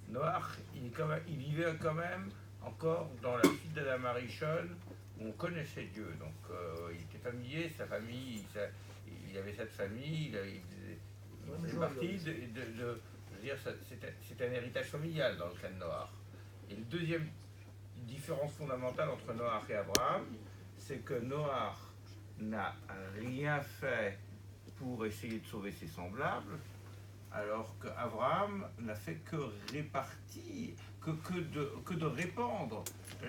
Noach, il vivait quand même encore dans la suite d'Adam Arishon, où on connaissait Dieu. Donc il était familier, sa famille, il avait cette famille, il faisait partie je veux dire, c'est un héritage familial dans le cas de Noach. Et le deuxième différence fondamentale entre Noach et Abraham, c'est que Noach n'a rien fait pour essayer de sauver ses semblables, alors qu'Abraham n'a fait que répartir, que de répandre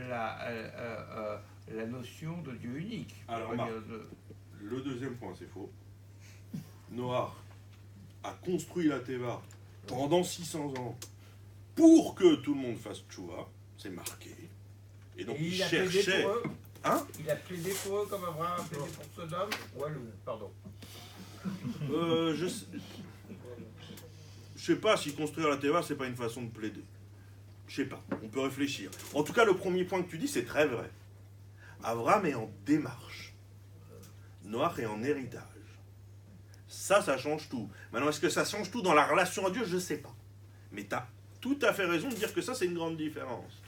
la notion de Dieu unique. Alors, Marc, le deuxième point, c'est faux. Noach a construit la Teva pendant 600 ans pour que tout le monde fasse tchouva, c'est marqué. Et donc il cherchait... Hein? Il a plaidé pour eux comme Abraham a plaidé pour Sodome ou Alou, pardon. Je sais pas si construire la Teva, c'est pas une façon de plaider. Je sais pas, on peut réfléchir. En tout cas, le premier point que tu dis, c'est très vrai. Abraham est en démarche. Noach est en héritage. Ça change tout. Maintenant, est-ce que ça change tout dans la relation à Dieu? Je sais pas. Mais tu as tout à fait raison de dire que ça, c'est une grande différence.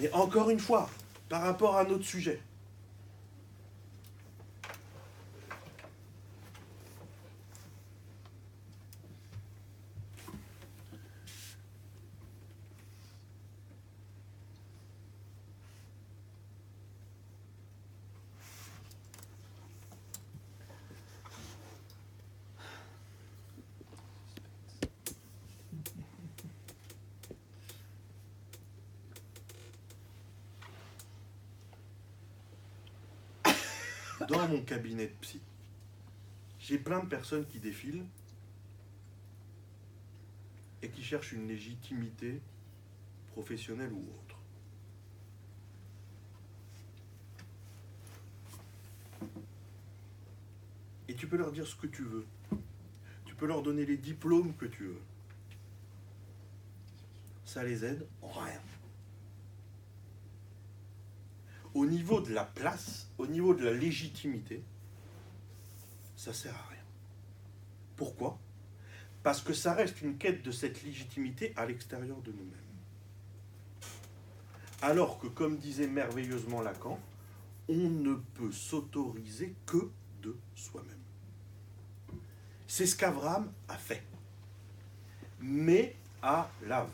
Mais encore une fois, par rapport à notre sujet, dans mon cabinet de psy, j'ai plein de personnes qui défilent et qui cherchent une légitimité professionnelle ou autre. Et tu peux leur dire ce que tu veux. Tu peux leur donner les diplômes que tu veux. Ça les aide en rien. Au niveau de la place, au niveau de la légitimité, ça sert à rien. Pourquoi? Parce que ça reste une quête de cette légitimité à l'extérieur de nous-mêmes. Alors que, comme disait merveilleusement Lacan, on ne peut s'autoriser que de soi-même. C'est ce qu'Abraham a fait. Mais à Lave,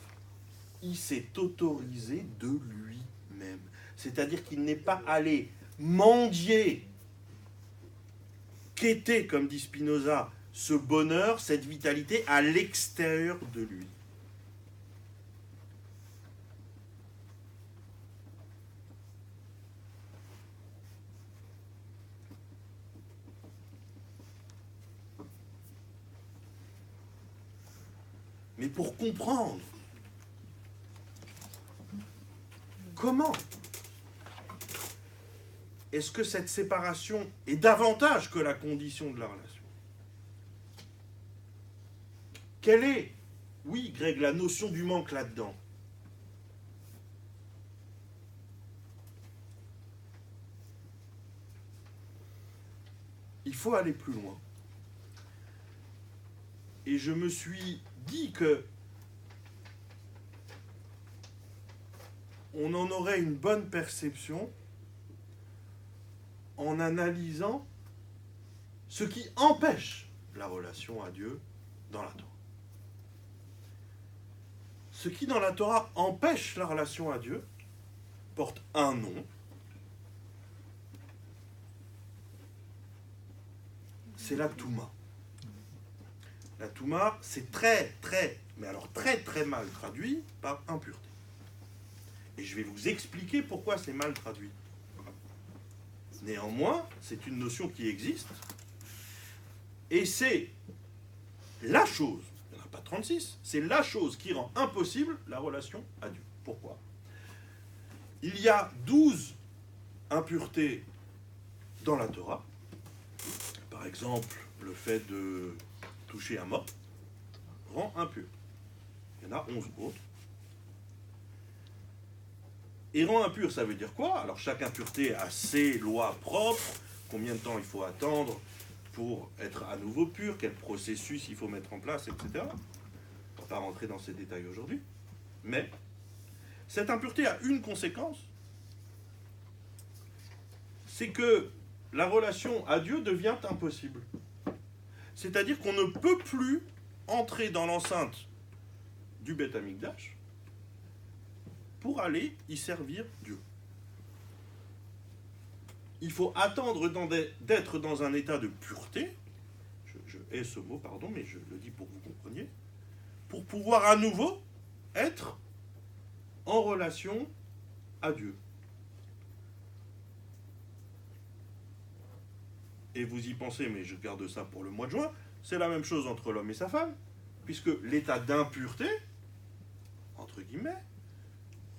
il s'est autorisé de lui-même. C'est-à-dire qu'il n'est pas allé mendier, quêter, comme dit Spinoza, ce bonheur, cette vitalité à l'extérieur de lui. mais pour comprendre comment est-ce que cette séparation est davantage que la condition de la relation. Quelle est, oui, Greg, la notion du manque là-dedans? Il faut aller plus loin. Et je me suis dit que on en aurait une bonne perception en analysant ce qui empêche la relation à Dieu dans la Torah. Ce qui dans la Torah empêche la relation à Dieu porte un nom. C'est la Touma. La Touma, c'est très mal traduit par impureté. Et je vais vous expliquer pourquoi c'est mal traduit. Néanmoins, c'est une notion qui existe. Et c'est la chose, il n'y en a pas 36, c'est la chose qui rend impossible la relation à Dieu. Pourquoi? Il y a 12 impuretés dans la Torah. Par exemple, le fait de toucher un mort rend impur. Il y en a 11 autres. Et rend impur, ça veut dire quoi? Alors chaque impureté a ses lois propres, combien de temps il faut attendre pour être à nouveau pur, quel processus il faut mettre en place, etc. On ne va pas rentrer dans ces détails aujourd'hui. Mais cette impureté a une conséquence, c'est que la relation à Dieu devient impossible. C'est-à-dire qu'on ne peut plus entrer dans l'enceinte du Beth Amikdash pour aller y servir Dieu. Il faut attendre d'être dans un état de pureté, je hais ce mot, pardon, mais je le dis pour que vous compreniez, pour pouvoir à nouveau être en relation à Dieu. Et vous y pensez, mais je garde ça pour le mois de juin, c'est la même chose entre l'homme et sa femme, puisque l'état d'impureté, entre guillemets,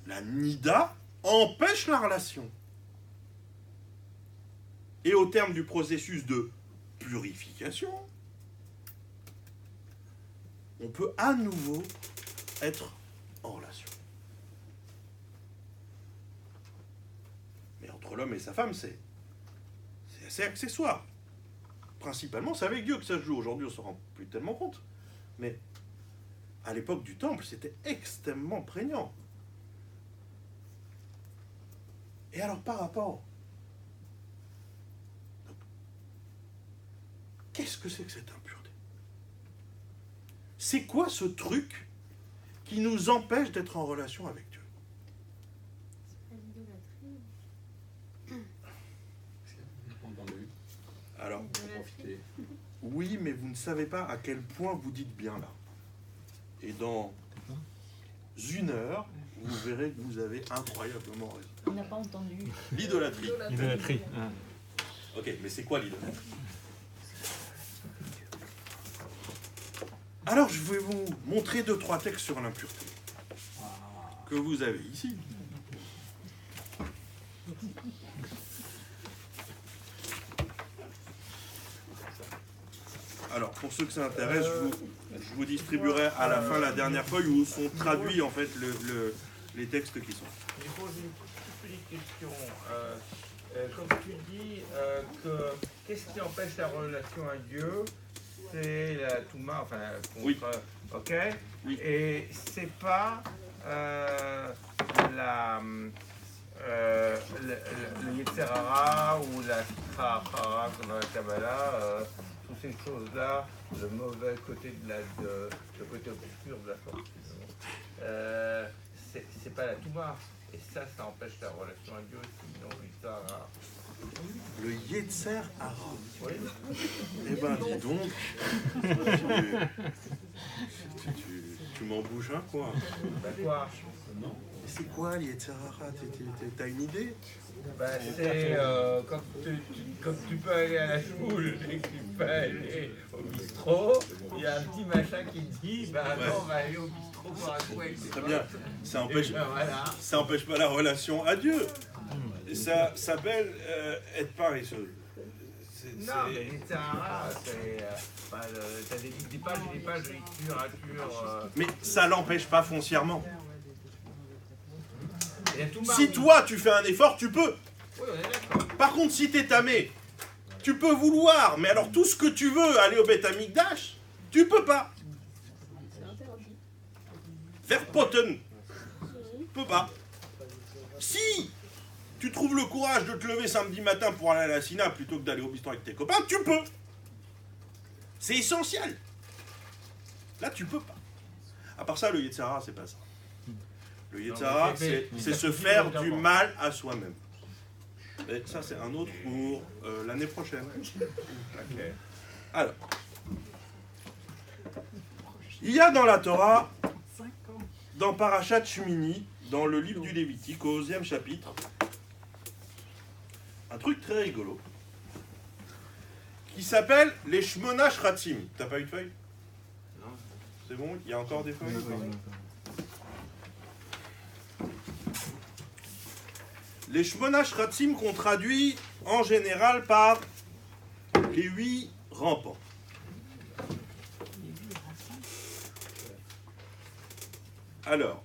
la nida, empêche la relation. Et au terme du processus de purification, on peut à nouveau être en relation. Mais entre l'homme et sa femme, c'est assez accessoire. Principalement, c'est avec Dieu que ça se joue. Aujourd'hui, on ne se rend plus tellement compte. Mais à l'époque du temple, c'était extrêmement prégnant. Et alors, par rapport, qu'est-ce que c'est que cette impureté? C'est quoi ce truc qui nous empêche d'être en relation avec Dieu? C'est pas l'idolâtrie. Alors, oui, mais vous ne savez pas à quel point vous dites bien là. Et dans 1 heure, vous verrez que vous avez incroyablement raison. On n'a pas entendu. L'idolâtrie. L'idolâtrie. Ok, mais c'est quoi l'idolâtrie? Alors, je vais vous montrer 2-3 textes sur l'impureté que vous avez ici. Alors, pour ceux que ça intéresse, je vous distribuerai à la fin la dernière feuille où sont traduits en fait les textes qui sont. Je pose une toute petite question. Quand tu dis que qu'est-ce qui empêche la relation à Dieu, c'est la Touma, enfin contre, oui. Ok. Oui. Et c'est pas le Yetzer Hara ou la Sitra Hara comme dans la Kabbalah, toutes ces choses-là, le mauvais côté le côté obscur de la force. C'est pas la Touma. Et ça empêche la relation à Dieu, sinon le Yetzer Hara. Le Yetzer Hara. Oui. Eh ben, dis donc. tu m'en bouges un coin. Bah quoi? Non. C'est quoi l'Yetzirara? T'as une idée? Bah, c'est quand tu peux aller à la school et que tu peux aller au bistrot, il y a un petit machin qui te dit bah non, on va aller au bistrot pour un coup avec tes Très potes. bien. Ça empêche, Et ben voilà. ça empêche pas la relation à Dieu. Ça s'appelle être paresseux. Non, mais les Sahara, c'est. T'as des pages et des pages de lecture à lecture. Mais ça l'empêche pas foncièrement. Il y a tout Si mardi. toi tu fais un effort, tu peux. Oui, on est d'accord. Par contre, si t'es tamé, tu peux vouloir, mais alors tout ce que tu veux, aller au Beth Amikdash, tu peux pas. C'est interdit. Verpoten, tu peux pas. Si tu trouves le courage de te lever samedi matin pour aller à la Sina plutôt que d'aller au bistrot avec tes copains, tu peux. C'est essentiel. Là, tu peux pas. À part ça, le Yetzirara, c'est pas ça. Le Yetzirara, c'est se faire du mal à soi-même. Et ça, c'est un autre pour l'année prochaine. Okay. Alors, il y a dans la Torah, dans Parashat Shumini, dans le livre du Lévitique, au 11e chapitre, un truc très rigolo, qui s'appelle les Shmona Shratzim. T'as pas eu de feuille? Non. C'est bon? Il y a encore des feuilles? Les Shmona Shratzim qu'on traduit en général par les 8 rampants. Alors,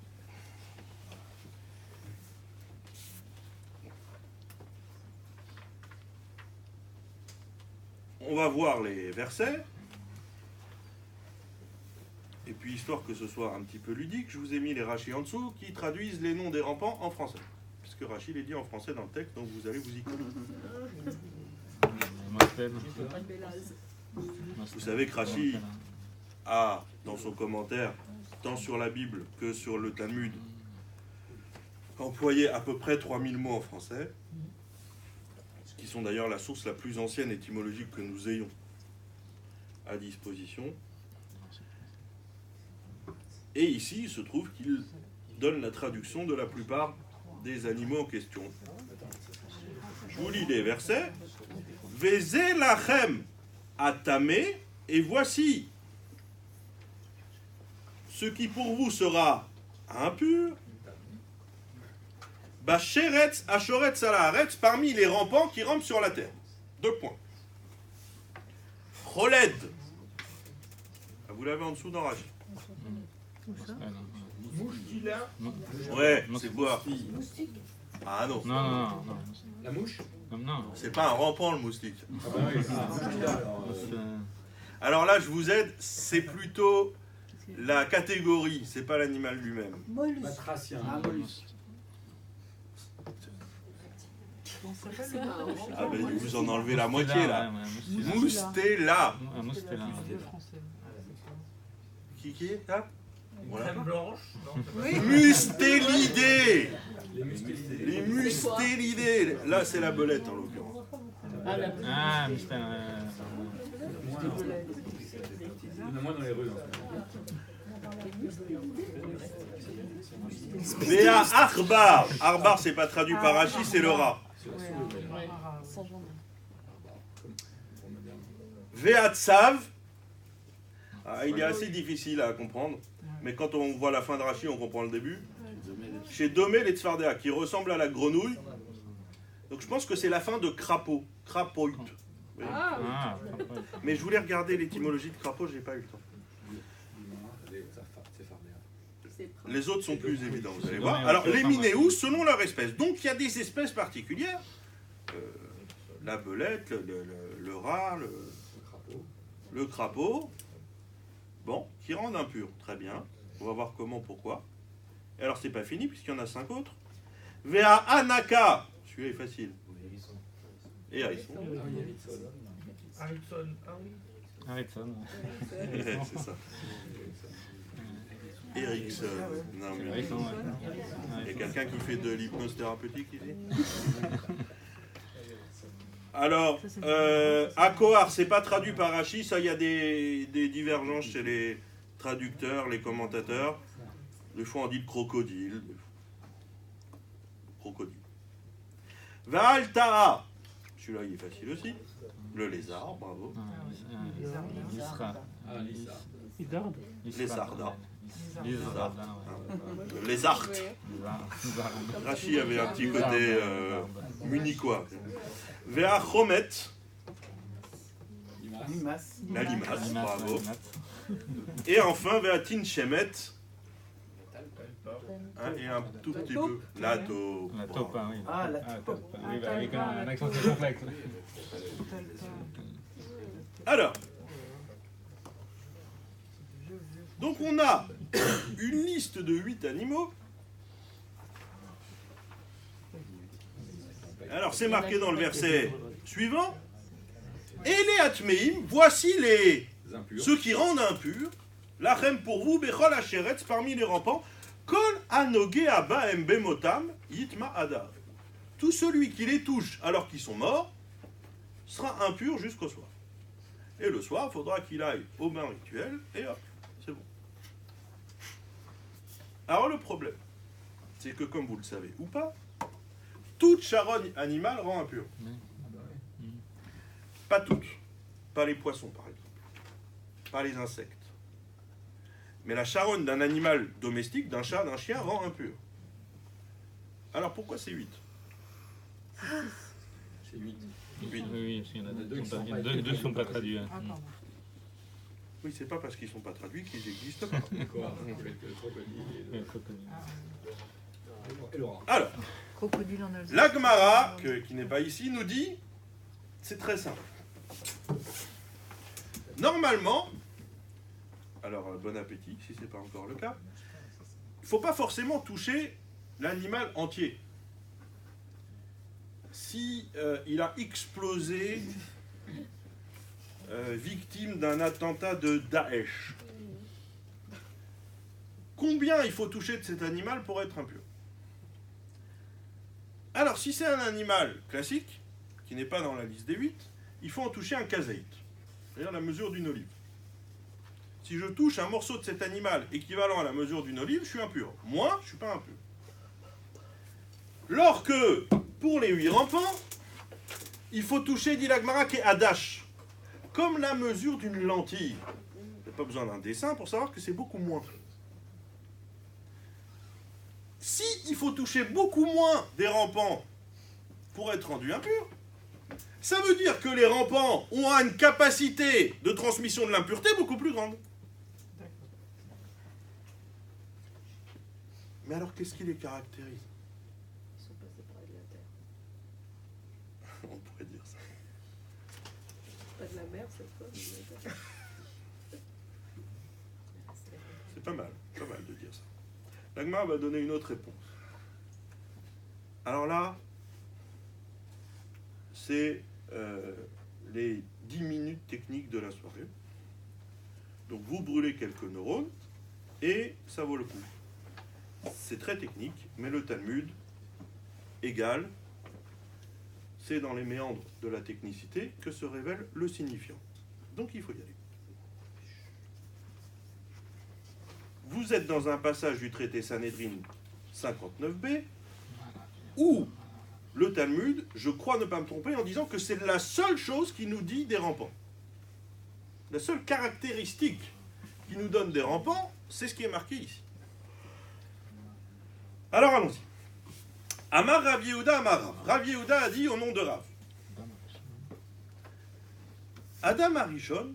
on va voir les versets. Et puis, histoire que ce soit un petit peu ludique, je vous ai mis les rachis en dessous qui traduisent les noms des rampants en français. Puisque Rachid les dit en français dans le texte, donc vous allez vous y connaître. Vous savez que Rachid a, dans son commentaire, tant sur la Bible que sur le Talmud, employé à peu près 3000 mots en français, qui sont d'ailleurs la source la plus ancienne étymologique que nous ayons à disposition. Et ici, il se trouve qu'il donne la traduction de la plupart des animaux en question. Je vous lis les versets. Vezé lachem atamé, et voici ce qui pour vous sera impur. Bacheretz achoretz alaharetz, parmi les rampants qui rampent sur la terre. 2 points. Choled. Vous l'avez en dessous dans Rachid. Mouchkila. Ouais, c'est quoi? Ah non. Non. La mouche? Non. C'est pas un rampant le moustique. Ah bah oui, Alors là, je vous aide, c'est plutôt la catégorie, c'est pas l'animal lui-même. Batracien. Ah ben vous en enlevez la moitié là. Moustela. Qui est là? Voilà. Crème blanche. Mustélidés. Les mustélidés. Là, c'est la belette en l'occurrence. Ah, mystère. Il y en a moins dans les rues. Véa Arbar. Arbar, c'est pas traduit par Rachid, c'est le rat. Véa Tsav. Ah, il est assez difficile à comprendre, mais quand on voit la fin de Rachid, on comprend le début. Chez Domé les Tzfardéa, qui ressemble à la grenouille. Donc je pense que c'est la fin de crapaud. Crapaud. Oui. Mais je voulais regarder l'étymologie de crapaud, j'ai pas eu le temps. Les autres sont plus évidents, vous allez voir. Alors les minéous, selon leur espèce. Donc il y a des espèces particulières. La belette, le rat, le crapaud. Bon, qui rendent impur. Très bien. On va voir comment, pourquoi. Et alors, c'est pas fini, puisqu'il y en a 5 autres. Véa Anaka. Celui-là est facile. Et Harrison. Harrison, ah oui. Harrison. C'est ça. Erickson. Non, mais... Il y a quelqu'un qui fait de l'hypnose thérapeutique ici? Alors, Akoar, c'est pas traduit par Rachid, ça il y a des divergences chez traducteurs, les commentateurs, des fois on dit le crocodile. Crocodile. Va'alta'a, celui-là il est facile aussi. Le lézard, bravo. Les sardas. Les arts. Rachid avait un petit côté munichois. Vea chomet. La limace, bravo. Et enfin, Vea tinchemet. Et un tout petit peu. La taupe. La taupe, oui. Ah, la taupe. Oui, avec un accent circonflexe. Alors, donc on a une liste de 8 animaux. Alors c'est marqué dans le verset suivant. Et les atmeim, voici ceux qui rendent impurs. Lachem pour vous, bechol hacheretz, parmi les rampants. Kol anoge aba embemotam, yitma adar. Tout celui qui les touche alors qu'ils sont morts sera impur jusqu'au soir. Et le soir, il faudra qu'il aille au bain rituel, et hop, c'est bon. Alors le problème, c'est que comme vous le savez ou pas, toute charogne animale rend impure. Pas toutes. Pas les poissons, par exemple. Pas les insectes. Mais la charogne d'un animal domestique, d'un chat, d'un chien, rend impur. Alors pourquoi c'est 8 ? C'est 8. Oui, parce qu'il y en a deux qui ne sont pas traduits. Oui, c'est pas parce qu'ils ne sont pas traduits qu'ils n'existent pas. Alors, la Gemara, qui n'est pas ici, nous dit, c'est très simple. Normalement, alors bon appétit si ce n'est pas encore le cas, il ne faut pas forcément toucher l'animal entier. Si il a explosé victime d'un attentat de Daesh, combien il faut toucher de cet animal pour être impur? Alors, si c'est un animal classique, qui n'est pas dans la liste des 8, il faut en toucher un kazaït, c'est-à-dire la mesure d'une olive. Si je touche un morceau de cet animal équivalent à la mesure d'une olive, je suis impur. Moi, je ne suis pas impur. Lorsque, pour les 8 rampants, il faut toucher, dit la Gemara, qui est Adash, comme la mesure d'une lentille. Il n'y a pas besoin d'un dessin pour savoir que c'est beaucoup moins. Si il faut toucher beaucoup moins des rampants pour être rendu impur, ça veut dire que les rampants ont une capacité de transmission de l'impureté beaucoup plus grande. Mais alors, qu'est-ce qui les caractérise? Ils sont passés par de la terre. On pourrait dire ça. Pas de la mer cette fois, mais de la terre. C'est pas mal de dire ça. L'Agma va donner une autre réponse. Alors là, c'est les 10 minutes techniques de la soirée. Donc vous brûlez quelques neurones et ça vaut le coup. C'est très technique, mais le Talmud égale, c'est dans les méandres de la technicité que se révèle le signifiant. Donc il faut y aller. Vous êtes dans un passage du traité Sanhédrin 59b où le Talmud, je crois ne pas me tromper en disant que c'est la seule chose qui nous dit des rampants. La seule caractéristique qui nous donne des rampants, c'est ce qui est marqué ici. Alors allons-y. Amar Rav Yehuda Amar Rav. Rav Yehuda a dit au nom de Rav. Adam Arishon,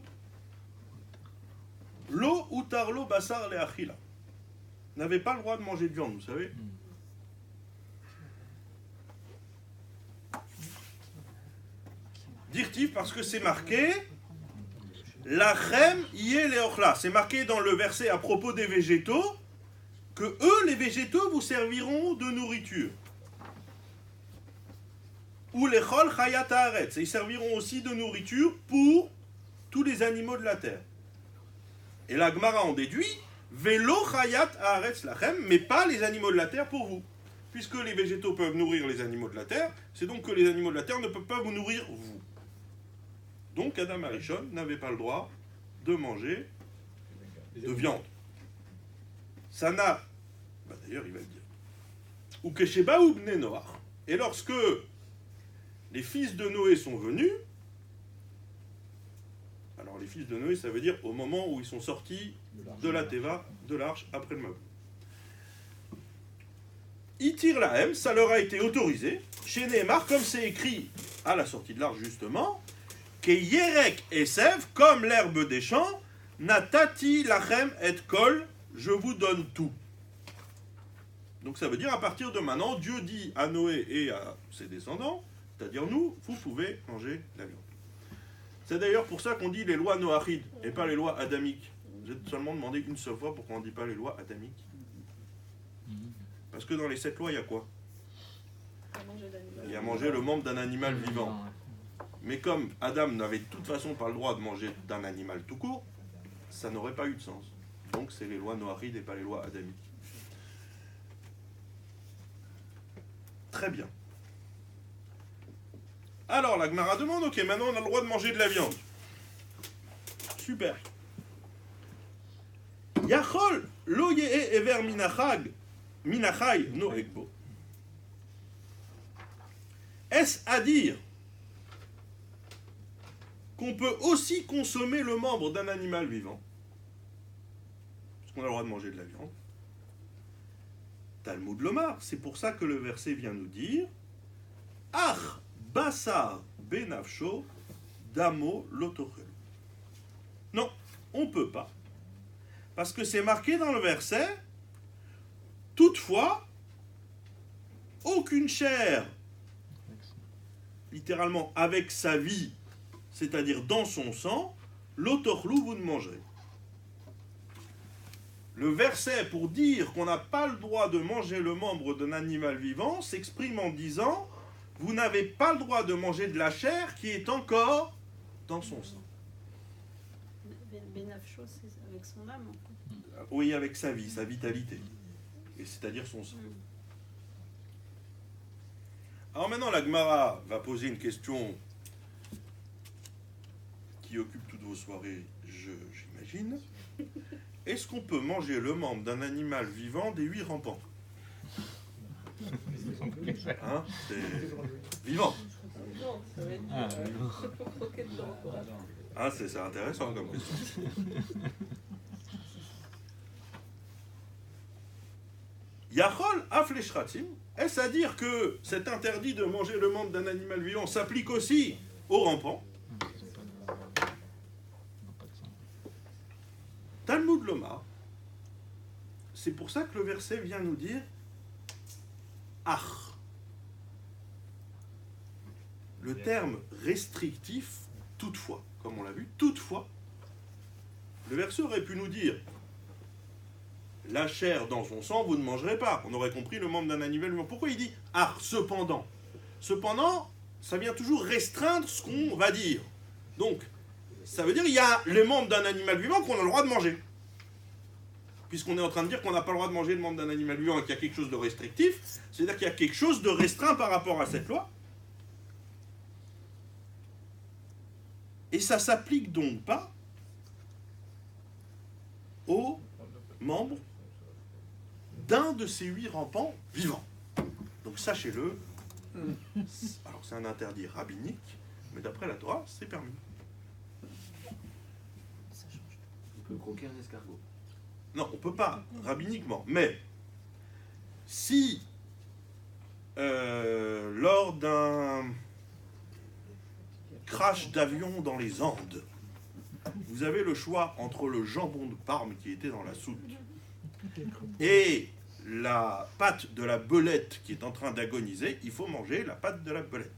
lo utarlo basar le achila, n'avait pas le droit de manger de viande, vous savez. Dirtif parce que c'est marqué lachem yé leochla. C'est marqué dans le verset à propos des végétaux que eux, les végétaux, vous serviront de nourriture. Ou lechol chayat haaretz. Et ils serviront aussi de nourriture pour tous les animaux de la terre. Et la Gemara en déduit velo chayat haaretz lachem, mais pas les animaux de la terre pour vous. Puisque les végétaux peuvent nourrir les animaux de la terre, c'est donc que les animaux de la terre ne peuvent pas vous nourrir vous. Donc Adam Arishon n'avait pas le droit de manger de viande. Ça n'a... Bah, d'ailleurs, il va le dire. Ou que chez Baoub né Noah. Et lorsque les fils de Noé sont venus, alors les fils de Noé, ça veut dire au moment où ils sont sortis de la Teva, de l'arche, après le Mabou. Itir lahem, ça leur a été autorisé, chez Nehemar, comme c'est écrit à la sortie de l'arche justement, que Yerek et Sève, comme l'herbe des champs, natati lachem et kol, je vous donne tout. Donc ça veut dire à partir de maintenant, Dieu dit à Noé et à ses descendants, c'est-à-dire nous, vous pouvez manger la viande. C'est d'ailleurs pour ça qu'on dit les lois noachides et pas les lois adamiques. Vous êtes seulement demandé une seule fois pourquoi on ne dit pas les lois adamiques. Parce que dans les 7 lois, il y a quoi? Il y a manger le membre d'un animal vivant. Mais comme Adam n'avait de toute façon pas le droit de manger d'un animal tout court, ça n'aurait pas eu de sens. Donc c'est les lois noachides et pas les lois adamiques. Très bien. Alors la Gemara demande, ok, maintenant on a le droit de manger de la viande. Super. Yachol lo ye'e ever minachai no ekbo. Est-ce à dire qu'on peut aussi consommer le membre d'un animal vivant? Parce qu'on a le droit de manger de la viande. Talmud Lomar, c'est pour ça que le verset vient nous dire Ach basar benafsho damo lotochel. Non, on ne peut pas. Parce que c'est marqué dans le verset toutefois, aucune chair, littéralement avec sa vie, c'est-à-dire dans son sang, l'autorlou vous ne mangerez. Le verset pour dire qu'on n'a pas le droit de manger le membre d'un animal vivant s'exprime en disant vous n'avez pas le droit de manger de la chair qui est encore dans son sang. Benafsho, c'est avec son âme. En fait. Oui, avec sa vie, sa vitalité. Et c'est-à-dire son sang. Alors maintenant, la Gemara va poser une question qui occupe toutes vos soirées, j'imagine. Est-ce qu'on peut manger le membre d'un animal vivant des 8 rampants? Hein? C'est vivant. Ah, c'est intéressant comme question. Yachol afleshratim, est-ce à dire que cet interdit de manger le membre d'un animal vivant s'applique aussi aux rampants? Talmud Lomar, c'est pour ça que le verset vient nous dire Ach. Le terme restrictif, toutefois, comme on l'a vu, toutefois, le verset aurait pu nous dire la chair dans son sang, vous ne mangerez pas. On aurait compris le membre d'un animal vivant. Pourquoi il dit Ach, cependant? Cependant, ça vient toujours restreindre ce qu'on va dire. Donc, ça veut dire qu'il y a les membres d'un animal vivant qu'on a le droit de manger. Puisqu'on est en train de dire qu'on n'a pas le droit de manger le membre d'un animal vivant et qu'il y a quelque chose de restrictif, c'est-à-dire qu'il y a quelque chose de restreint par rapport à cette loi. Et ça ne s'applique donc pas aux membres d'un de ces 8 rampants vivants. Donc sachez-le, alors c'est un interdit rabbinique, mais d'après la Torah, c'est permis. On peut croquer un escargot. Non, on ne peut pas, rabbiniquement. Mais, si, lors d'un crash d'avion dans les Andes, vous avez le choix entre le jambon de Parme qui était dans la soupe et la pâte de la belette qui est en train d'agoniser, il faut manger la pâte de la belette.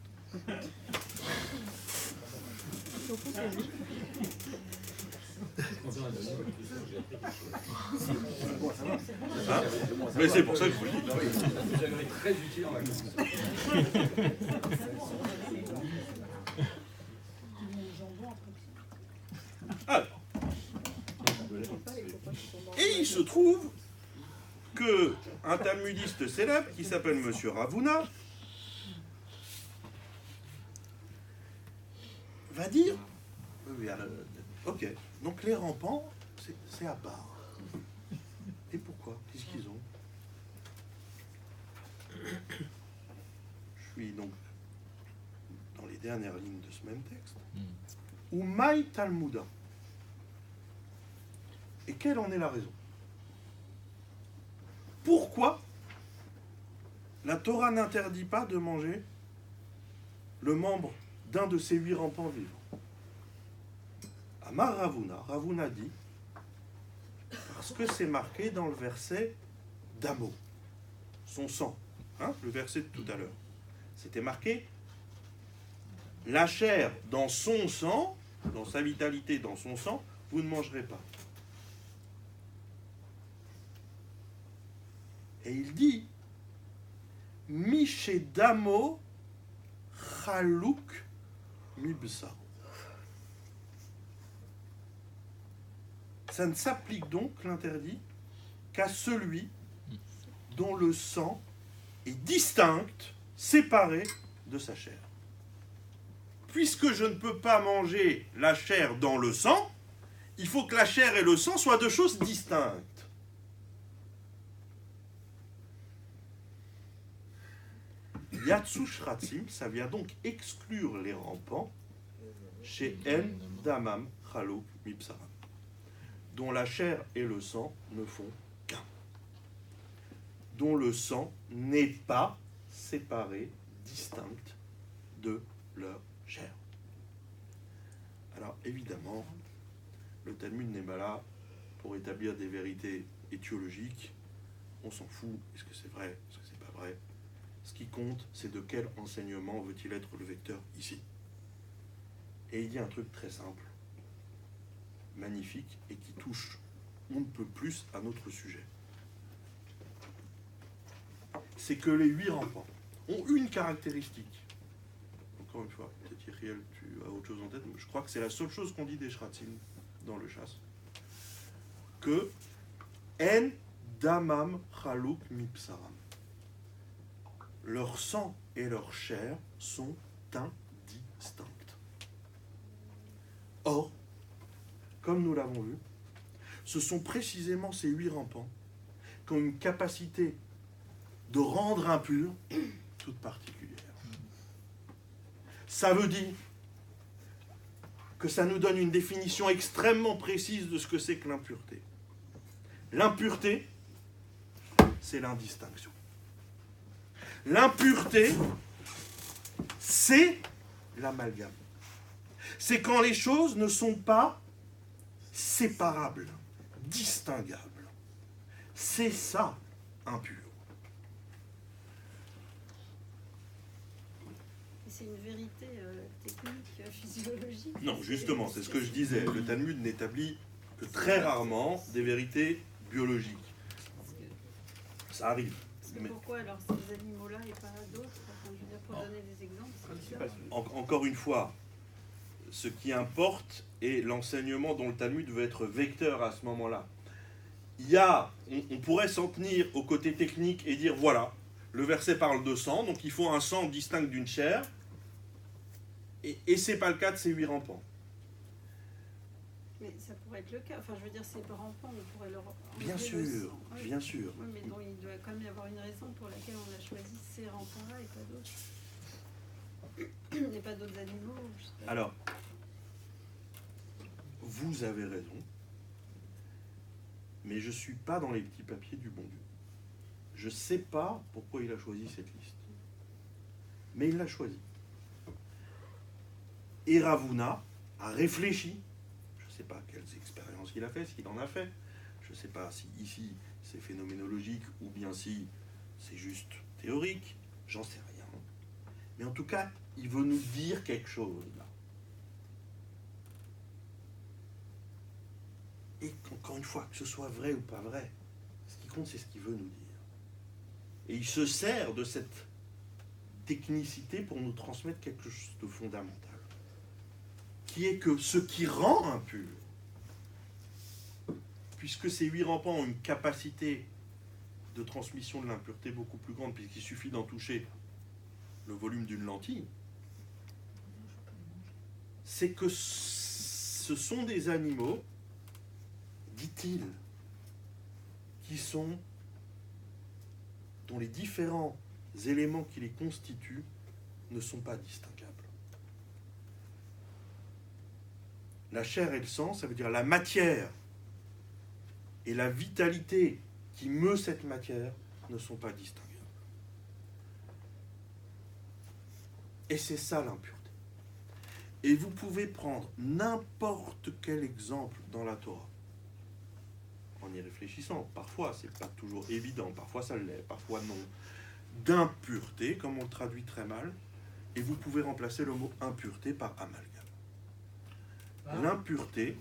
Hein? Mais c'est pour ça que je vous le dis. J'aimerais très utile en vacances. Alors. Et il se trouve que un talmudiste célèbre qui s'appelle Monsieur Ravuna va dire ok, donc les rampants c'est à part. dernières lignes de ce même texte, ou Maï Talmuda. Et quelle en est la raison? Pourquoi la Torah n'interdit pas de manger le membre d'un de ces 8 rampants vivants? Amar Ravuna, Ravuna dit, parce que c'est marqué dans le verset d'Amo, son sang, hein, le verset de tout à l'heure. C'était marqué, la chair dans son sang, dans sa vitalité, dans son sang, vous ne mangerez pas. Et il dit, Mishedamo Chalouk Mibsa. Ça ne s'applique donc, l'interdit, qu'à celui dont le sang est distinct, séparé de sa chair. Puisque je ne peux pas manger la chair dans le sang, il faut que la chair et le sang soient 2 choses distinctes. Yatsu Shratzim, ça vient donc exclure les rampants chez En Damam Chalouk Mibsaram, dont la chair et le sang ne font qu'un, dont le sang n'est pas séparé, distinct de leur chair. Alors évidemment, le Talmud n'est pas là pour établir des vérités étiologiques. On s'en fout, est-ce que c'est vrai, est-ce que c'est pas vrai? Ce qui compte, c'est de quel enseignement veut-il être le vecteur ici. Et il dit un truc très simple, magnifique, et qui touche on ne peut plus à notre sujet. C'est que les 8 rampants ont une caractéristique. Encore une fois, peut-être Yeriel, tu as autre chose en tête, mais je crois que c'est la seule chose qu'on dit des Shratzim dans le chasse. Que En Damam Chalouk Mipsaram. Leur sang et leur chair sont indistincts. Or, comme nous l'avons vu, ce sont précisément ces 8 rampants qui ont une capacité de rendre impur toute particulière. Ça veut dire que ça nous donne une définition extrêmement précise de ce que c'est que l'impureté. L'impureté, c'est l'indistinction. L'impureté, c'est l'amalgame. C'est quand les choses ne sont pas séparables, distinguables. C'est ça, impur. C'est une vérité technique, physiologique. Non, justement, c'est ce que je disais. Le Talmud n'établit que très rarement des vérités biologiques. Ça arrive. Mais pourquoi alors ces animaux-là et pas d'autres? Enfin, je veux dire, pour donner des exemples, c'est bizarre. Encore une fois, ce qui importe est l'enseignement dont le Talmud veut être vecteur à ce moment-là. On pourrait s'en tenir au côté technique et dire voilà, le verset parle de sang, donc il faut un sang distinct d'une chair, et c'est pas le cas de ces 8 rampants. Mais ça pourrait être le cas. Enfin, je veux dire, ces rampants, on pourrait leur enlever Bien le sûr, sang. bien sûr. Oui, mais donc, il doit quand même y avoir une raison pour laquelle on a choisi ces rampants-là et pas d'autres. Il n'y a pas d'autres animaux. Je sais pas. Alors, vous avez raison, mais je ne suis pas dans les petits papiers du bon Dieu. Je ne sais pas pourquoi il a choisi cette liste. Mais il l'a choisi. Et Ravuna a réfléchi. Je ne sais pas quelles expériences il a fait, s'il en a fait. Je ne sais pas si ici c'est phénoménologique ou bien si c'est juste théorique. J'en sais rien. Mais en tout cas, il veut nous dire quelque chose là. Et encore une fois, que ce soit vrai ou pas vrai, ce qui compte, c'est ce qu'il veut nous dire. Et il se sert de cette technicité pour nous transmettre quelque chose de fondamental, qui est que ce qui rend impur, puisque ces 8 rampants ont une capacité de transmission de l'impureté beaucoup plus grande, puisqu'il suffit d'en toucher le volume d'une lentille, c'est que ce sont des animaux, dit-il, dont les différents éléments qui les constituent ne sont pas distinguables. La chair et le sang, ça veut dire la matière et la vitalité qui meut cette matière ne sont pas distinguables. Et c'est ça l'impureté. Et vous pouvez prendre n'importe quel exemple dans la Torah, en y réfléchissant. Parfois, c'est pas toujours évident, parfois ça l'est, parfois non. D'impureté, comme on le traduit très mal, et vous pouvez remplacer le mot impureté par amalgame. L'impureté,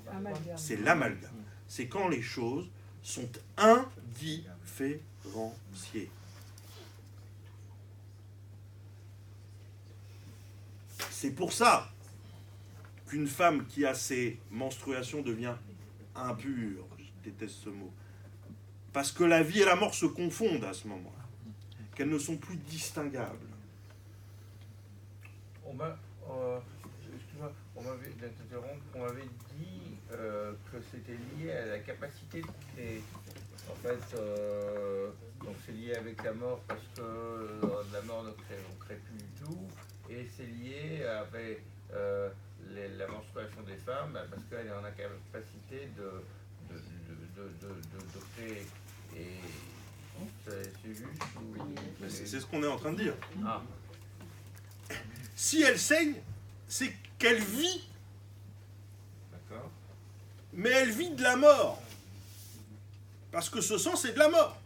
c'est l'amalgame. C'est quand les choses sont indifférenciées. C'est pour ça qu'une femme qui a ses menstruations devient impure. Je déteste ce mot. Parce que la vie et la mort se confondent à ce moment-là. Qu'elles ne sont plus distinguables. Excuse-moi, on m'avait dit que c'était lié à la capacité de créer. En fait, donc c'est lié avec la mort parce que la mort on crée plus du tout, et c'est lié avec la menstruation des femmes parce qu'elle est en incapacité de créer. Et c'est juste ou... C'est ce qu'on est en train de dire. Ah. Si elle saigne, c'est qu'elle vit. D'accord. Mais elle vit de la mort. Parce que ce sang, c'est de la mort.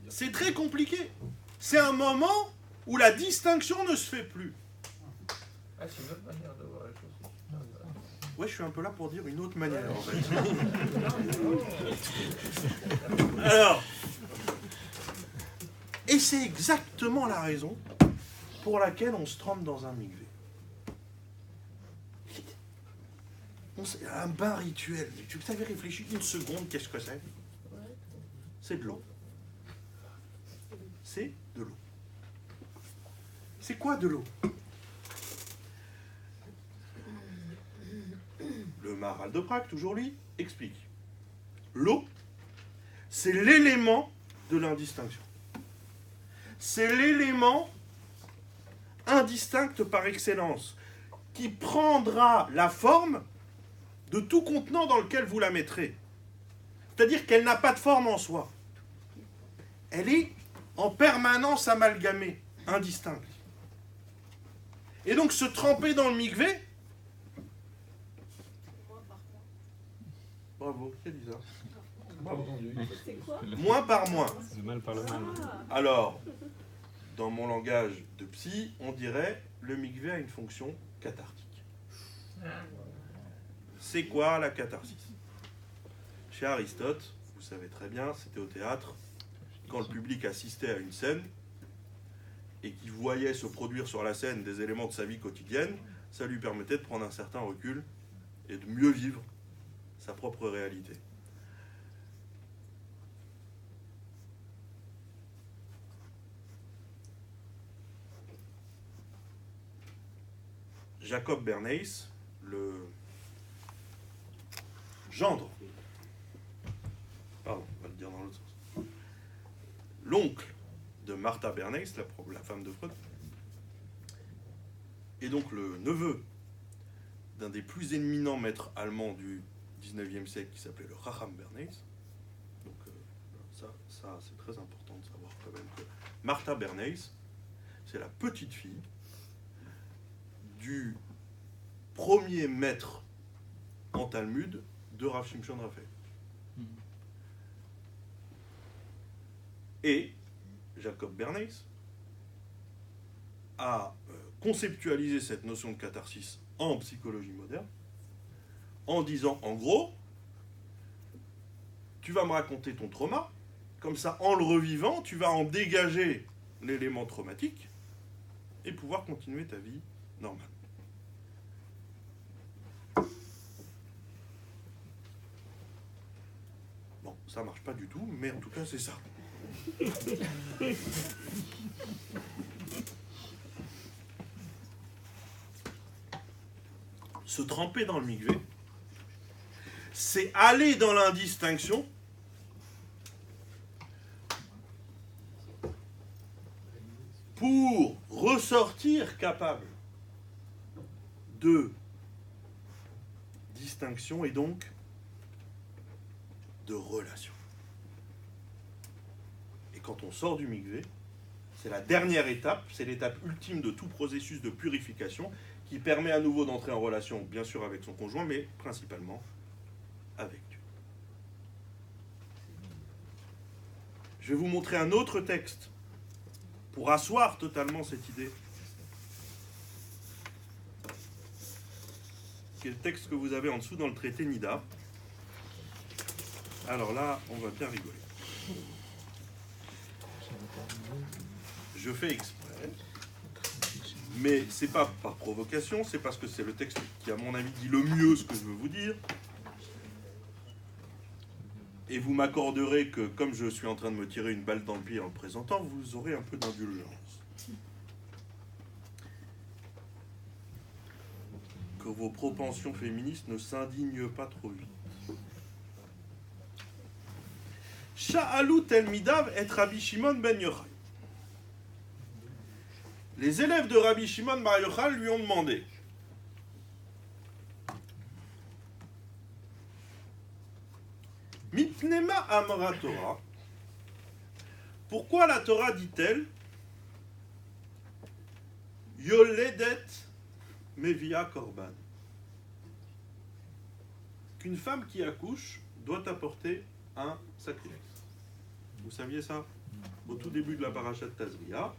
C'est très compliqué. C'est un moment où la distinction ne se fait plus. Ah, c'est une autre manière de voir les choses. Ouais, je suis un peu là pour dire une autre manière, en fait. Alors, et c'est exactement la raison pour laquelle on se trempe dans un mikvé. C'est un bain rituel. Tu t'avais réfléchi une seconde, qu'est-ce que c'est? C'est de l'eau. C'est de l'eau. C'est quoi de l'eau? Le Maharal de Prague, toujours lui, explique. L'eau, c'est l'élément de l'indistinction. C'est l'élément indistinct par excellence, qui prendra la forme de tout contenant dans lequel vous la mettrez. C'est-à-dire qu'elle n'a pas de forme en soi. Elle est en permanence amalgamée, indistincte. Et donc se tremper dans le mikvé, bravo, c'est bizarre. C'est quoi? Moins par moins. Le mal par le mal. Alors, dans mon langage de psy, on dirait le mikvé a une fonction cathartique. C'est quoi la catharsis? Chez Aristote, vous savez très bien, c'était au théâtre, quand le public assistait à une scène et qu'il voyait se produire sur la scène des éléments de sa vie quotidienne, ça lui permettait de prendre un certain recul et de mieux vivre sa propre réalité. Jacob Bernays, le gendre, pardon, on va le dire dans l'autre sens, l'oncle de Martha Bernays, la femme de Freud, et donc le neveu d'un des plus éminents maîtres allemands du 19e siècle qui s'appelait le Raham Bernays. Donc ça c'est très important de savoir quand même que Martha Bernays, c'est la petite fille du premier maître en Talmud de Rav Shimshon Raphaël. Et Jacob Bernays a conceptualisé cette notion de catharsis en psychologie moderne en disant, en gros, tu vas me raconter ton trauma, comme ça, en le revivant, tu vas en dégager l'élément traumatique et pouvoir continuer ta vie normale. Bon, ça marche pas du tout, mais en tout cas, c'est ça. Se tremper dans le mikvé, c'est aller dans l'indistinction pour ressortir capable de distinction et donc de relation. Et quand on sort du mikvé, c'est la dernière étape, c'est l'étape ultime de tout processus de purification qui permet à nouveau d'entrer en relation, bien sûr avec son conjoint, mais principalement avec Dieu. Je vais vous montrer un autre texte pour asseoir totalement cette idée. C'est le texte que vous avez en dessous dans le traité Nida. Alors là, on va bien rigoler. Je fais exprès, mais c'est pas par provocation, c'est parce que c'est le texte qui, à mon avis, dit le mieux ce que je veux vous dire. Et vous m'accorderez que, comme je suis en train de me tirer une balle dans le pied en le présentant, vous aurez un peu d'indulgence. Que vos propensions féministes ne s'indignent pas trop vite. Sha'alu Telmidav et Rabbi Shimon ben Yochai. Les élèves de Rabbi Shimon ben Yochai lui ont demandé: Mitnema Amra Torah, pourquoi la Torah dit-elle Yoledet Mevia Korban, qu'une femme qui accouche doit apporter un sacrifice? Vous saviez ça? Au tout début de la paracha de Tazria,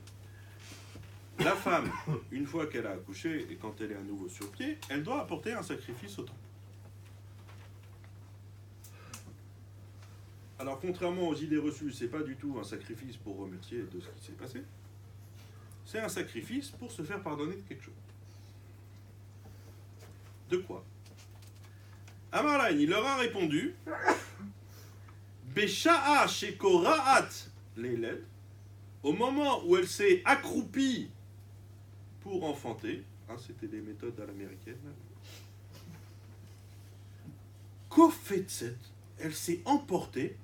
la femme, une fois qu'elle a accouché et quand elle est à nouveau sur pied, elle doit apporter un sacrifice au temple. Alors, contrairement aux idées reçues, c'est pas du tout un sacrifice pour remercier de ce qui s'est passé. C'est un sacrifice pour se faire pardonner de quelque chose. De quoi? Amarlain, il leur a répondu: Besha'a shekoraat leiled, au moment où elle s'est accroupie pour enfanter, hein, c'était des méthodes à l'américaine. Kofetzet, elle s'est emportée.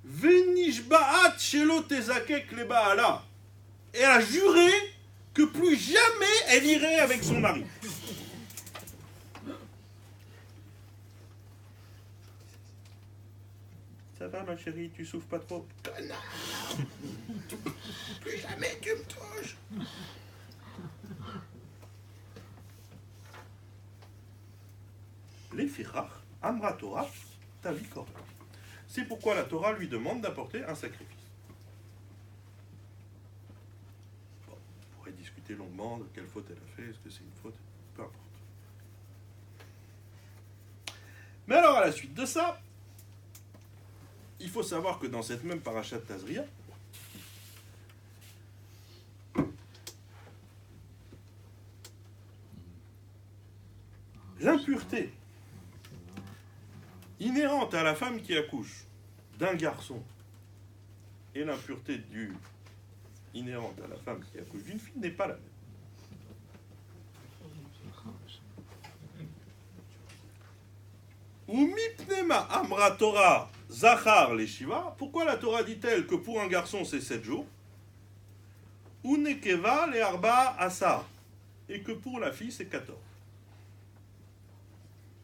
Venishba'at shelo tezakek le ba'ala, et elle a juré que plus jamais elle irait avec son mari. Ça va ma chérie, tu souffres pas trop? Connard! Plus jamais tu me touches! Les firach, Amra Torah, Tavi Korban. C'est pourquoi la Torah lui demande d'apporter un sacrifice. Bon, on pourrait discuter longuement de quelle faute elle a fait, est-ce que c'est une faute? Peu importe. Mais alors, à la suite de ça, il faut savoir que dans cette même paracha de Tazria, l'impureté inhérente à la femme qui accouche d'un garçon et l'impureté inhérente à la femme qui accouche d'une fille n'est pas la même. Ou mipnema amra Torah zachar les shiva, pourquoi la Torah dit-elle que pour un garçon c'est 7 jours? Ou nekeva les arba asar, et que pour la fille c'est 14.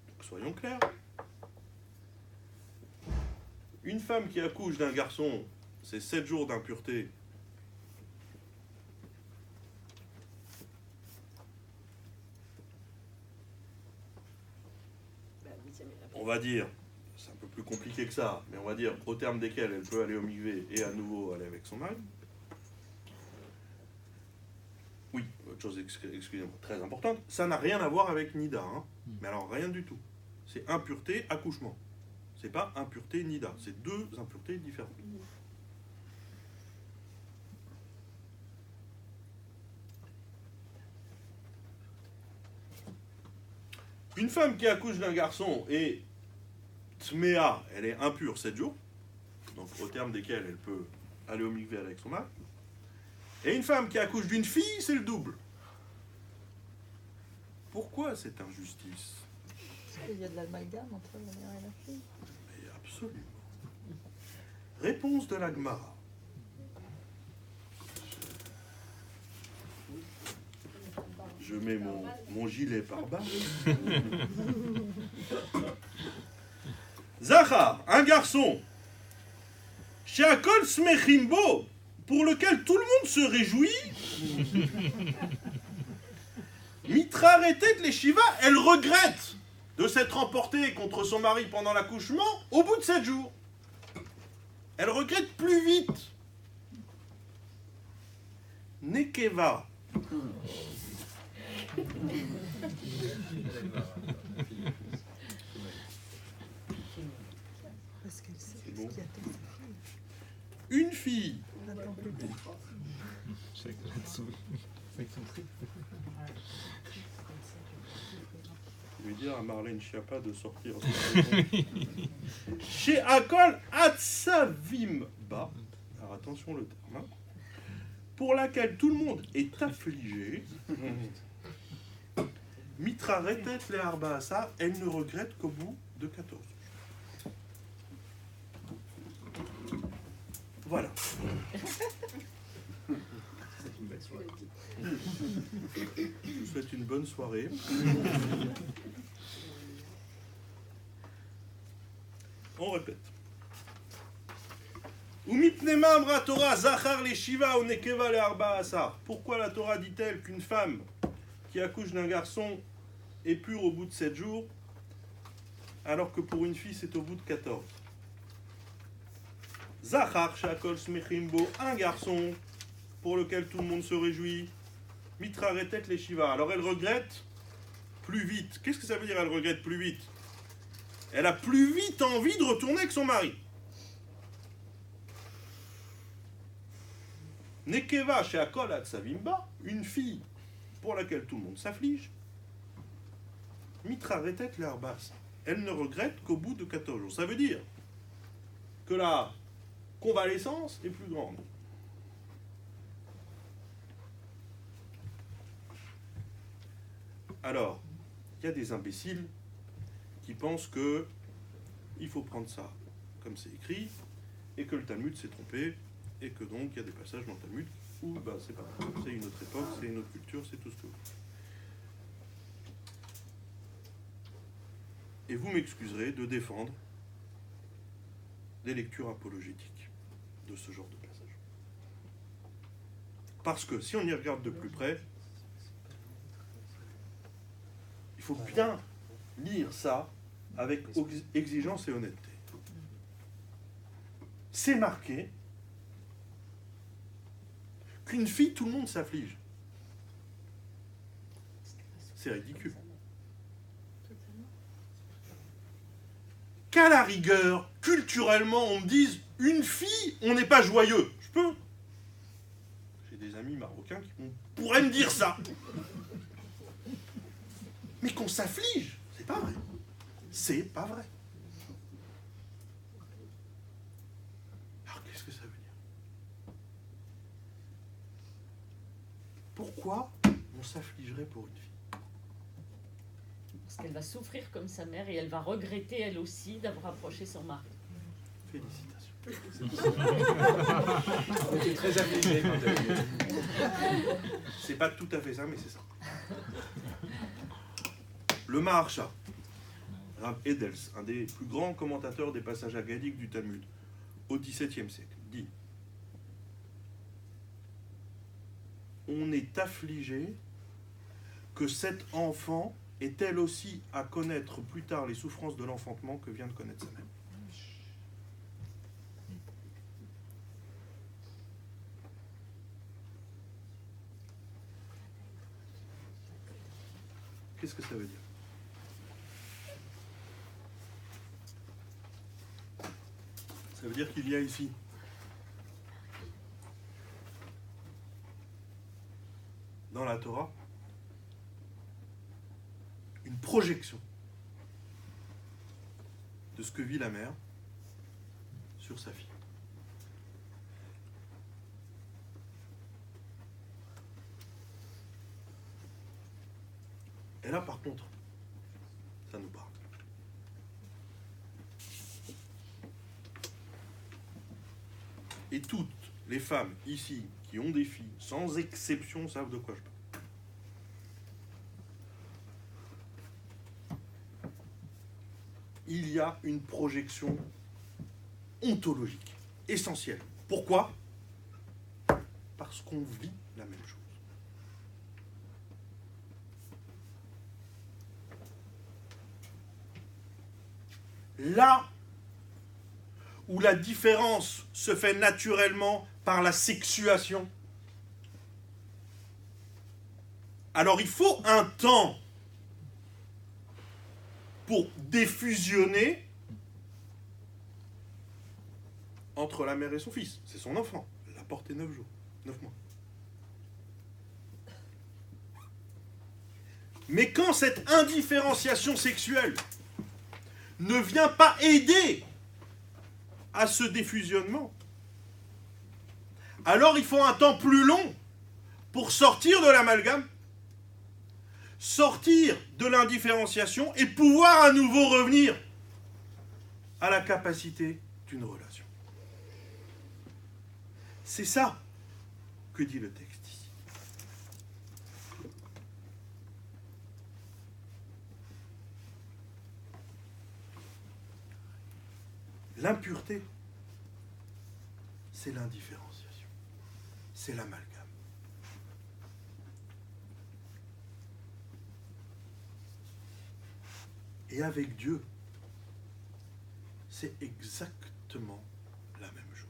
Donc, soyons clairs. Une femme qui accouche d'un garçon, c'est 7 jours d'impureté. On va dire, c'est un peu plus compliqué que ça, mais on va dire au terme desquels elle peut aller au mikvé et à nouveau aller avec son mari. Oui, autre chose, excusez-moi, très importante, ça n'a rien à voir avec Nida, hein. Mais alors rien du tout. C'est impureté, accouchement. C'est pas impureté Nida, c'est deux impuretés différentes. Une femme qui accouche d'un garçon et Tméa, elle est impure 7 jours, donc au terme desquels elle peut aller au mikvé avec son mari. Et une femme qui accouche d'une fille, c'est le double. Pourquoi cette injustice? Parce qu'il y a de l'amalgame entre la mère et la fille. Mais absolument. Réponse de la Gemara. Je mets mon gilet par balle. Zachar, un garçon. Sheakol smechim bo, pour lequel tout le monde se réjouit. Mitra retet les Shiva, elle regrette de s'être emportée contre son mari pendant l'accouchement au bout de 7 jours. Elle regrette plus vite. Nekeva. Parce qu'elle sait C'est ce bon. qui attend sa fille. Une fille. Elle n'attend plus d'elle. Je vais dire à Marlène Schiappa de sortir. Chez Akol Atsavimba. Alors attention le terme. Hein, pour laquelle tout le monde est affligé. Mitra retet le Arbaasa, elle ne regrette qu'au bout de 14. Voilà. Je vous souhaite une bonne soirée. On répète. Umitnema amra Torah zachar le shiva ou nekeva le arba asar. Pourquoi la Torah dit-elle qu'une femme qui accouche d'un garçon est pure au bout de 7 jours, alors que pour une fille c'est au bout de 14? Zachar shakol smechim bo, un garçon pour lequel tout le monde se réjouit. Mitra retet les shiva. Alors elle regrette plus vite. Qu'est-ce que ça veut dire elle regrette plus vite? Elle a plus vite envie de retourner avec son mari. Nekeva chez Akol Atsavimba, une fille pour laquelle tout le monde s'afflige. Mitra retet les arbas. Elle ne regrette qu'au bout de 14 jours. Ça veut dire que la convalescence est plus grande. Alors, il y a des imbéciles qui pensent que il faut prendre ça comme c'est écrit et que le Talmud s'est trompé et que donc il y a des passages dans le Talmud où c'est pas grave, c'est une autre époque, c'est une autre culture, c'est tout ce que vous voulez. Et vous m'excuserez de défendre des lectures apologétiques de ce genre de passage. Parce que si on y regarde de plus près, il faut bien lire ça avec exigence et honnêteté. C'est marqué qu'une fille, tout le monde s'afflige. C'est ridicule. Qu'à la rigueur, culturellement, on me dise une fille, on n'est pas joyeux. Je peux. J'ai des amis marocains qui pourraient me dire ça. Mais qu'on s'afflige, c'est pas vrai. C'est pas vrai. Alors qu'est-ce que ça veut dire? Pourquoi on s'affligerait pour une fille? Parce qu'elle va souffrir comme sa mère et elle va regretter elle aussi d'avoir approché son mari. Félicitations. J'étais très affligé quand elle est venue. C'est pas tout à fait ça, mais c'est ça. Le Maharsha, Rav Edels, un des plus grands commentateurs des passages agadiques du Talmud, au XVIIe siècle, dit: on est affligé que cet enfant est elle aussi à connaître plus tard les souffrances de l'enfantement que vient de connaître sa mère. Qu'est-ce que ça veut dire? Ça veut dire qu'il y a ici dans la Torah une projection de ce que vit la mère sur sa fille. Et là, par contre, ça nous parle. Et toutes les femmes ici qui ont des filles, sans exception, savent de quoi je parle. il y a une projection ontologique, essentielle. Pourquoi? Parce qu'on vit la même chose. Là où la différence se fait naturellement par la sexuation, alors il faut un temps pour défusionner entre la mère et son fils. C'est son enfant. Elle l'a porté 9 jours, 9 mois. Mais quand cette indifférenciation sexuelle ne vient pas aider à ce défusionnement, alors il faut un temps plus long pour sortir de l'amalgame, sortir de l'indifférenciation et pouvoir à nouveau revenir à la capacité d'une relation. C'est ça que dit le texte ici. L'impureté, c'est l'indifférenciation, c'est l'amalgame. Et avec Dieu, c'est exactement la même chose.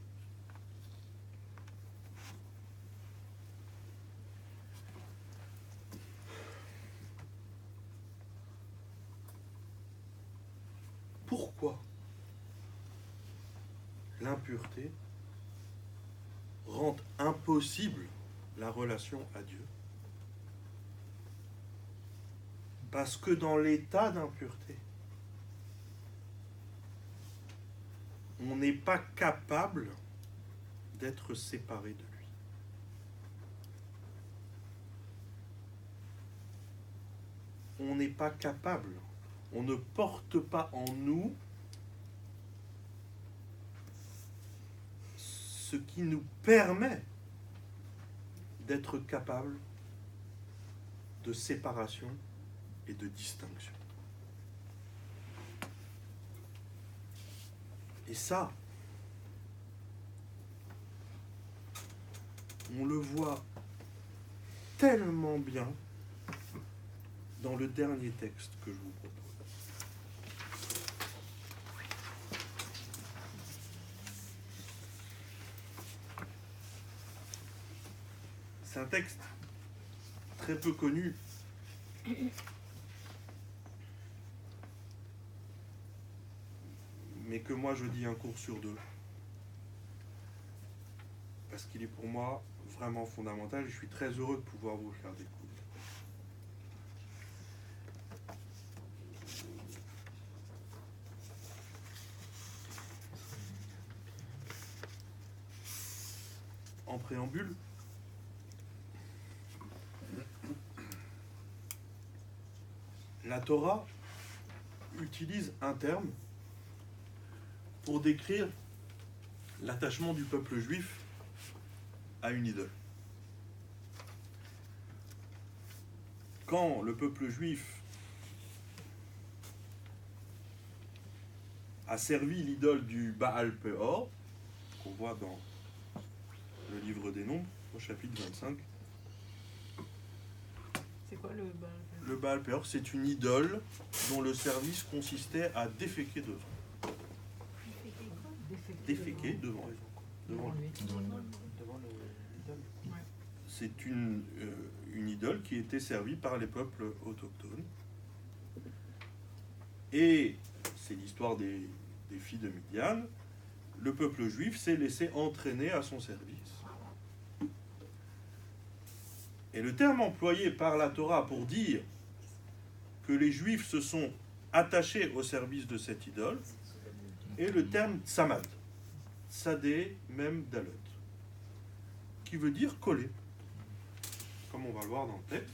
Pourquoi l'impureté rend impossible la relation à Dieu? Parce que dans l'état d'impureté, on n'est pas capable d'être séparé de lui. On n'est pas capable, on ne porte pas en nous ce qui nous permet d'être capable de séparation et de distinction. Et ça, on le voit tellement bien dans le dernier texte que je vous propose. C'est un texte très peu connu. Mais que moi je dis un cours sur 2. Parce qu'il est pour moi vraiment fondamental et je suis très heureux de pouvoir vous le faire découvrir. En préambule, la Torah utilise un terme pour décrire l'attachement du peuple juif à une idole. Quand le peuple juif a servi l'idole du Baal Peor, qu'on voit dans le livre des Nombres, au chapitre 25, c'est quoi le Baal Peor? Le Baal Peor, c'est une idole dont le service consistait à déféquer devant. Déféquer devant lui. C'est une idole qui était servie par les peuples autochtones. Et c'est l'histoire des filles de Midian. Le peuple juif s'est laissé entraîner à son service. Et le terme employé par la Torah pour dire que les Juifs se sont attachés au service de cette idole est le terme tsamad, tsadé même dalot, qui veut dire coller, comme on va le voir dans le texte.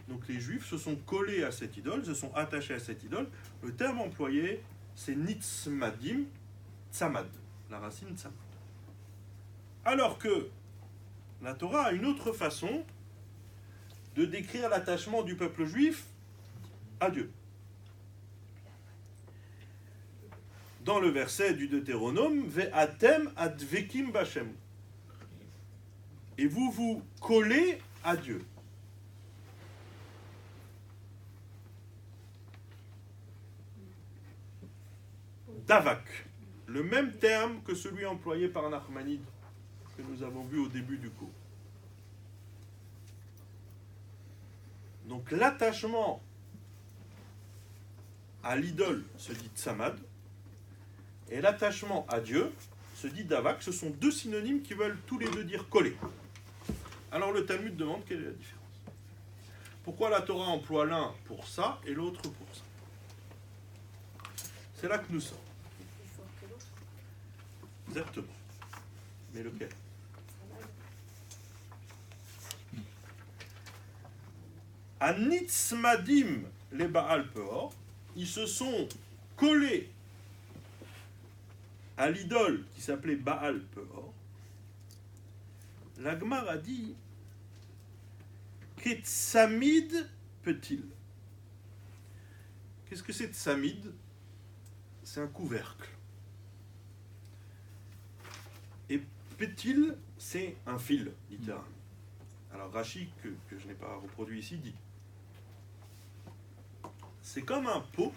Donc les Juifs se sont collés à cette idole, se sont attachés à cette idole. Le terme employé, c'est nitzmadim, tsamad, la racine tsamad. Alors que la Torah a une autre façon de décrire l'attachement du peuple juif à Dieu. dans le verset du Deutéronome, Ve'atem advekim b'Hashem. Et vous vous collez à Dieu. Davak, le même terme que celui employé par Nachmanide que nous avons vu au début du cours. Donc l'attachement à l'idole se dit tsamad, et l'attachement à Dieu se dit davak. Ce sont deux synonymes qui veulent tous les deux dire coller. Alors le Talmud demande quelle est la différence. Pourquoi la Torah emploie l'un pour ça et l'autre pour ça? C'est là que nous sommes. Exactement. Mais lequel? Anitzmadim les Baal Peor, ils se sont collés à l'idole qui s'appelait Baal Peor. La Gemara a dit Ketsamid peut-il. Qu'est-ce que c'est Tsamid? C'est un couvercle. Et Pétil, c'est un fil, littéralement. Alors Rashi, que je n'ai pas reproduit ici, dit c'est comme un pot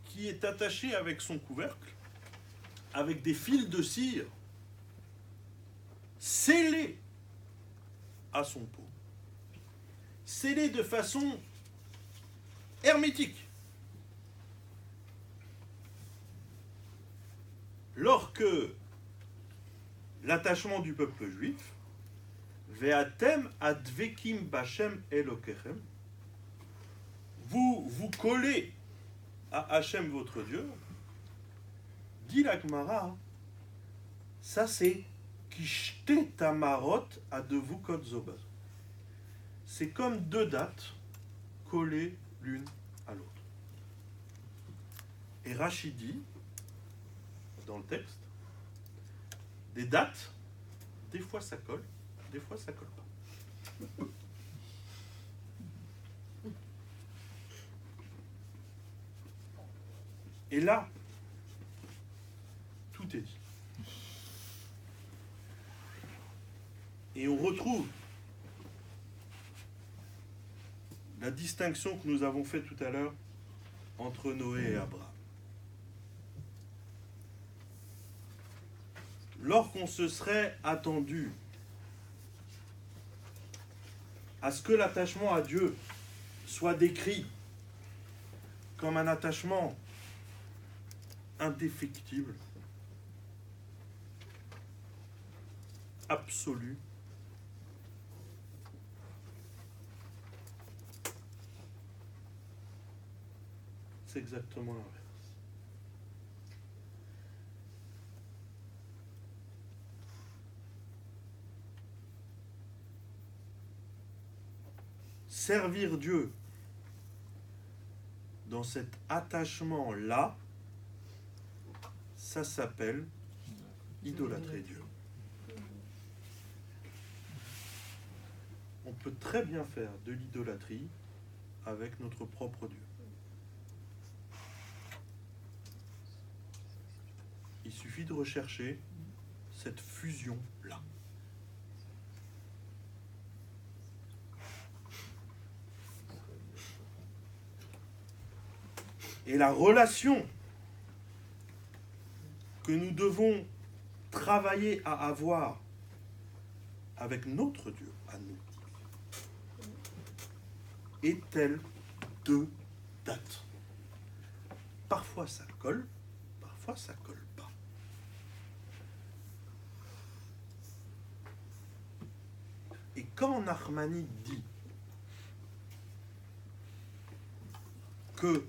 qui est attaché avec son couvercle, avec des fils de cire scellés à son pot, scellés de façon hermétique. Lorsque l'attachement du peuple juif, Ve'atem advekim b'Hashem Elokechem, vous vous collez à Hachem votre Dieu, dit la Gemara, ça c'est kishte tamarot adevukot zobaz. C'est comme deux dates collées l'une à l'autre. Et Rashi dit, dans le texte, des dates, des fois ça colle, des fois ça colle pas. Et là, tout est dit. Et on retrouve la distinction que nous avons faite tout à l'heure entre Noé et Abraham. Lorsqu'on se serait attendu à ce que l'attachement à Dieu soit décrit comme un attachement indéfectible, absolu, c'est exactement l'inverse. Servir Dieu dans cet attachement-là, ça s'appelle idolâtrer Dieu. On peut très bien faire de l'idolâtrie avec notre propre Dieu. Il suffit de rechercher cette fusion-là. Et la relation que nous devons travailler à avoir avec notre Dieu, à nous, est-elle de date. Parfois ça colle, parfois ça colle pas. Et quand Nachmanide dit que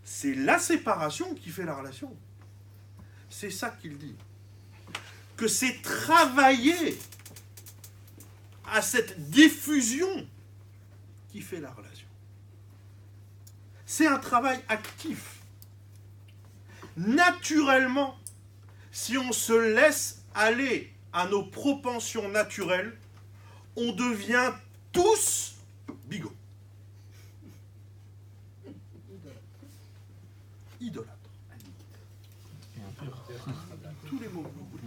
c'est la séparation qui fait la relation, c'est ça qu'il dit. Que c'est travailler à cette diffusion qui fait la relation. C'est un travail actif. Naturellement, si on se laisse aller à nos propensions naturelles, on devient tous bigots. idolâtre. Et impur. Tous les mots que vous voulez.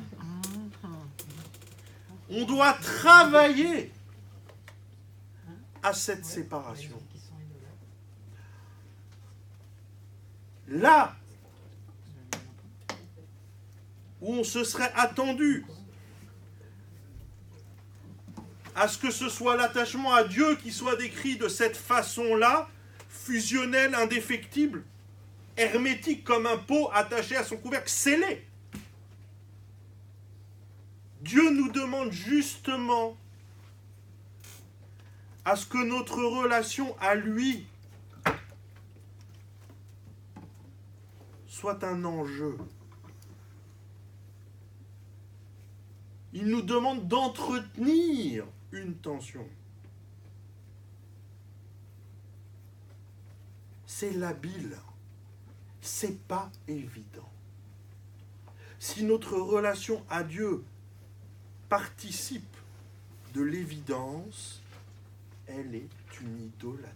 On doit travailler à cette séparation. Là où on se serait attendu à ce que ce soit l'attachement à Dieu qui soit décrit de cette façon-là, fusionnel, indéfectible, hermétique comme un pot attaché à son couvercle, scellé. Dieu nous demande justement à ce que notre relation à lui soit un enjeu. Il nous demande d'entretenir une tension. C'est labile, c'est pas évident. Si notre relation à Dieu participe de l'évidence, elle est une idolâtrie.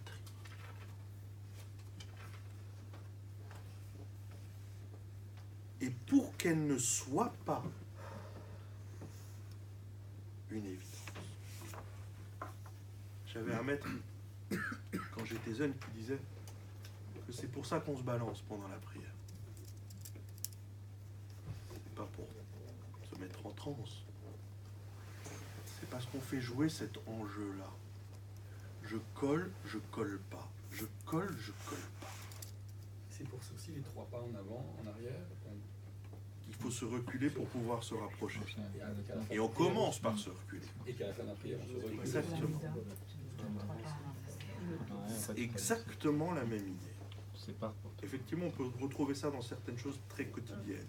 Et pour qu'elle ne soit pas une évidence. J'avais un maître, quand j'étais jeune, qui disait que c'est pour ça qu'on se balance pendant la prière. C'est pas pour se mettre en transe. C'est parce qu'on fait jouer cet enjeu-là. Je colle pas. Je colle pas. C'est pour ça aussi les 3 pas en avant, en arrière. Il faut se reculer pour pouvoir se rapprocher. Et on commence par se reculer. Et qu'à la fin de la prière, on se recule. Exactement. C'est exactement la même idée. Effectivement, on peut retrouver ça dans certaines choses très quotidiennes.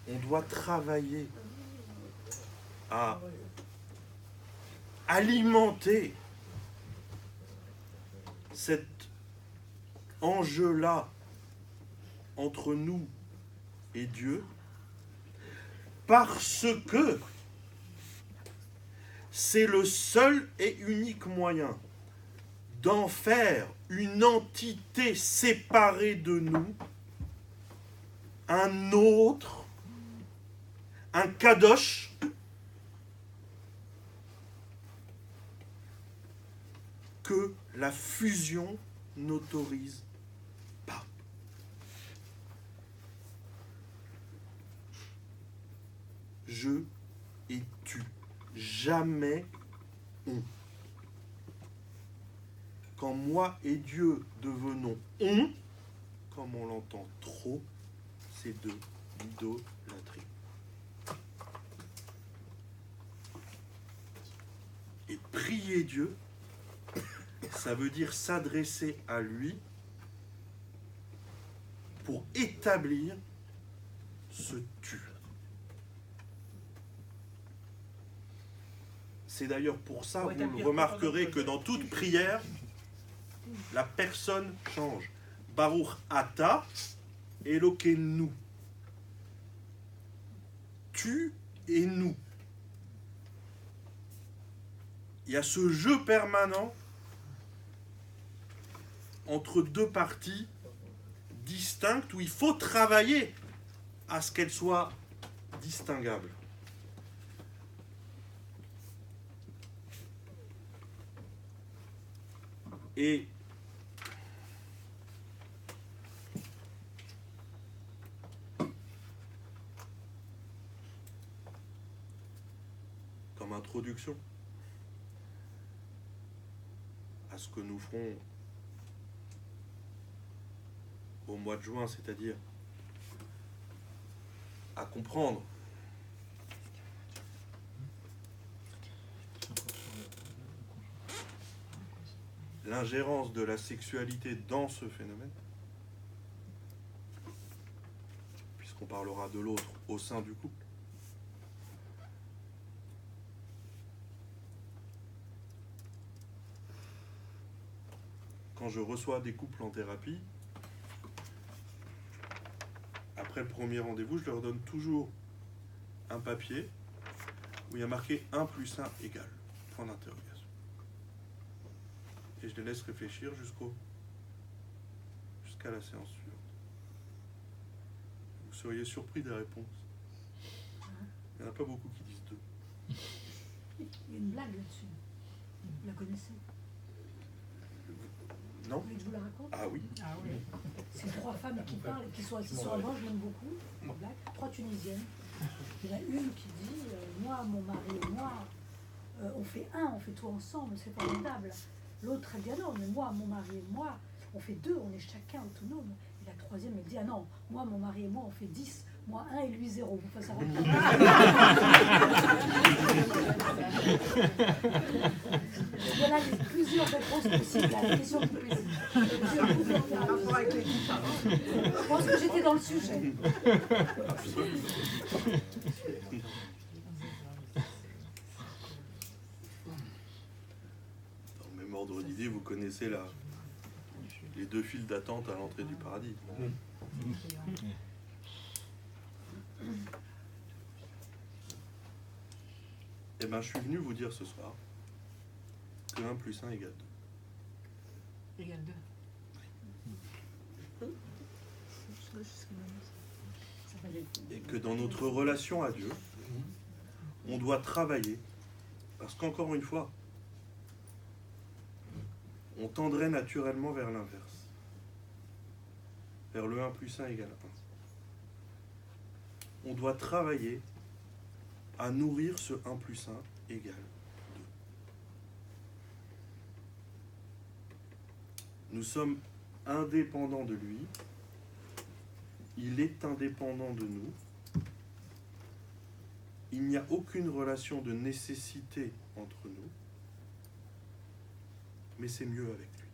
On doit travailler à alimenter cet enjeu-là entre nous et Dieu, parce que c'est le seul et unique moyen d'en faire une entité séparée de nous, un autre, un kadosh, que la fusion n'autorise pas. Je et tu, jamais on. Quand moi et Dieu devenons on, comme on l'entend trop, c'est de l'idolâtrie. Et prier Dieu, ça veut dire s'adresser à lui pour établir ce tu. C'est d'ailleurs pour ça, vous le remarquerez que dans toute prière, la personne change. Baruch Ata, Elokeinu. Tu et nous. Il y a ce jeu permanent entre deux parties distinctes où il faut travailler à ce qu'elles soient distinguables. Et comme introduction à ce que nous ferons au mois de juin, c'est-à-dire à comprendre l'ingérence de la sexualité dans ce phénomène, puisqu'on parlera de l'autre au sein du couple. Quand je reçois des couples en thérapie, après le premier rendez-vous, je leur donne toujours un papier où il y a marqué 1 + 1 égale, point d'interrogation. Et je les laisse réfléchir jusqu'au jusqu'à la séance suivante. Vous seriez surpris des réponses. Il n'y en a pas beaucoup qui disent 2. Il y a une blague là-dessus. Vous la connaissez? Non? Vous voulez que je vous la raconte? Ah oui. Ah oui. C'est 3 femmes qui parlent et qui sont assises sur un banc, je l'aime beaucoup. Une blague. 3 Tunisiennes. Il y en a une qui dit moi, mon mari et moi, on fait on fait tout ensemble, c'est formidable. L'autre, elle dit ah non, mais moi, mon mari et moi, on fait 2, on est chacun autonome. Et la troisième, elle dit ah non, moi, mon mari et moi, on fait 10. Moi 1 et lui 0. Vous faites ça. Il y en a plusieurs réponses possibles à la question que vous posez. Je pense que j'étais dans le sujet. Dans le même ordre d'idée, vous connaissez les 2 files d'attente à l'entrée du paradis. Eh bien, je suis venu vous dire ce soir que 1 plus 1 égale 2. Égale 2. Et que dans notre relation à Dieu, on doit travailler, parce qu'encore une fois, on tendrait naturellement vers l'inverse, vers le 1 plus 1 égale 1. On doit travailler à nourrir ce 1 plus 1 égale 2. Nous sommes indépendants de lui, il est indépendant de nous, il n'y a aucune relation de nécessité entre nous, mais c'est mieux avec lui.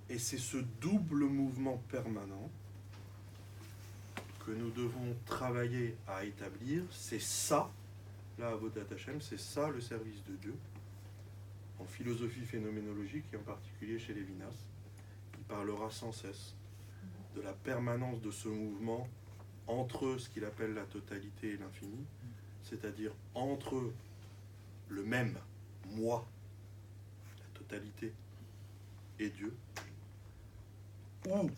Et c'est ce double mouvement permanent que nous devons travailler à établir. C'est ça, la Avodat Hashem, c'est ça le service de Dieu. En philosophie phénoménologique, et en particulier chez Lévinas, il parlera sans cesse de la permanence de ce mouvement entre ce qu'il appelle la totalité et l'infini, c'est-à-dire entre le même moi, la totalité, et Dieu, où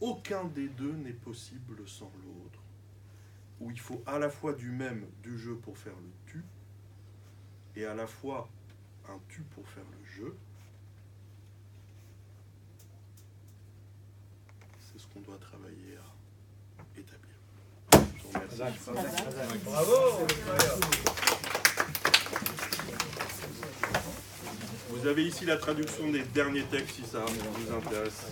aucun des deux n'est possible sans l'autre, où il faut à la fois du même du jeu pour faire le tu, et à la fois un tu pour faire le jeu. C'est ce qu'on doit travailler à établir. Je vous remercie. Bravo. Vous avez ici la traduction des derniers textes si ça vous intéresse.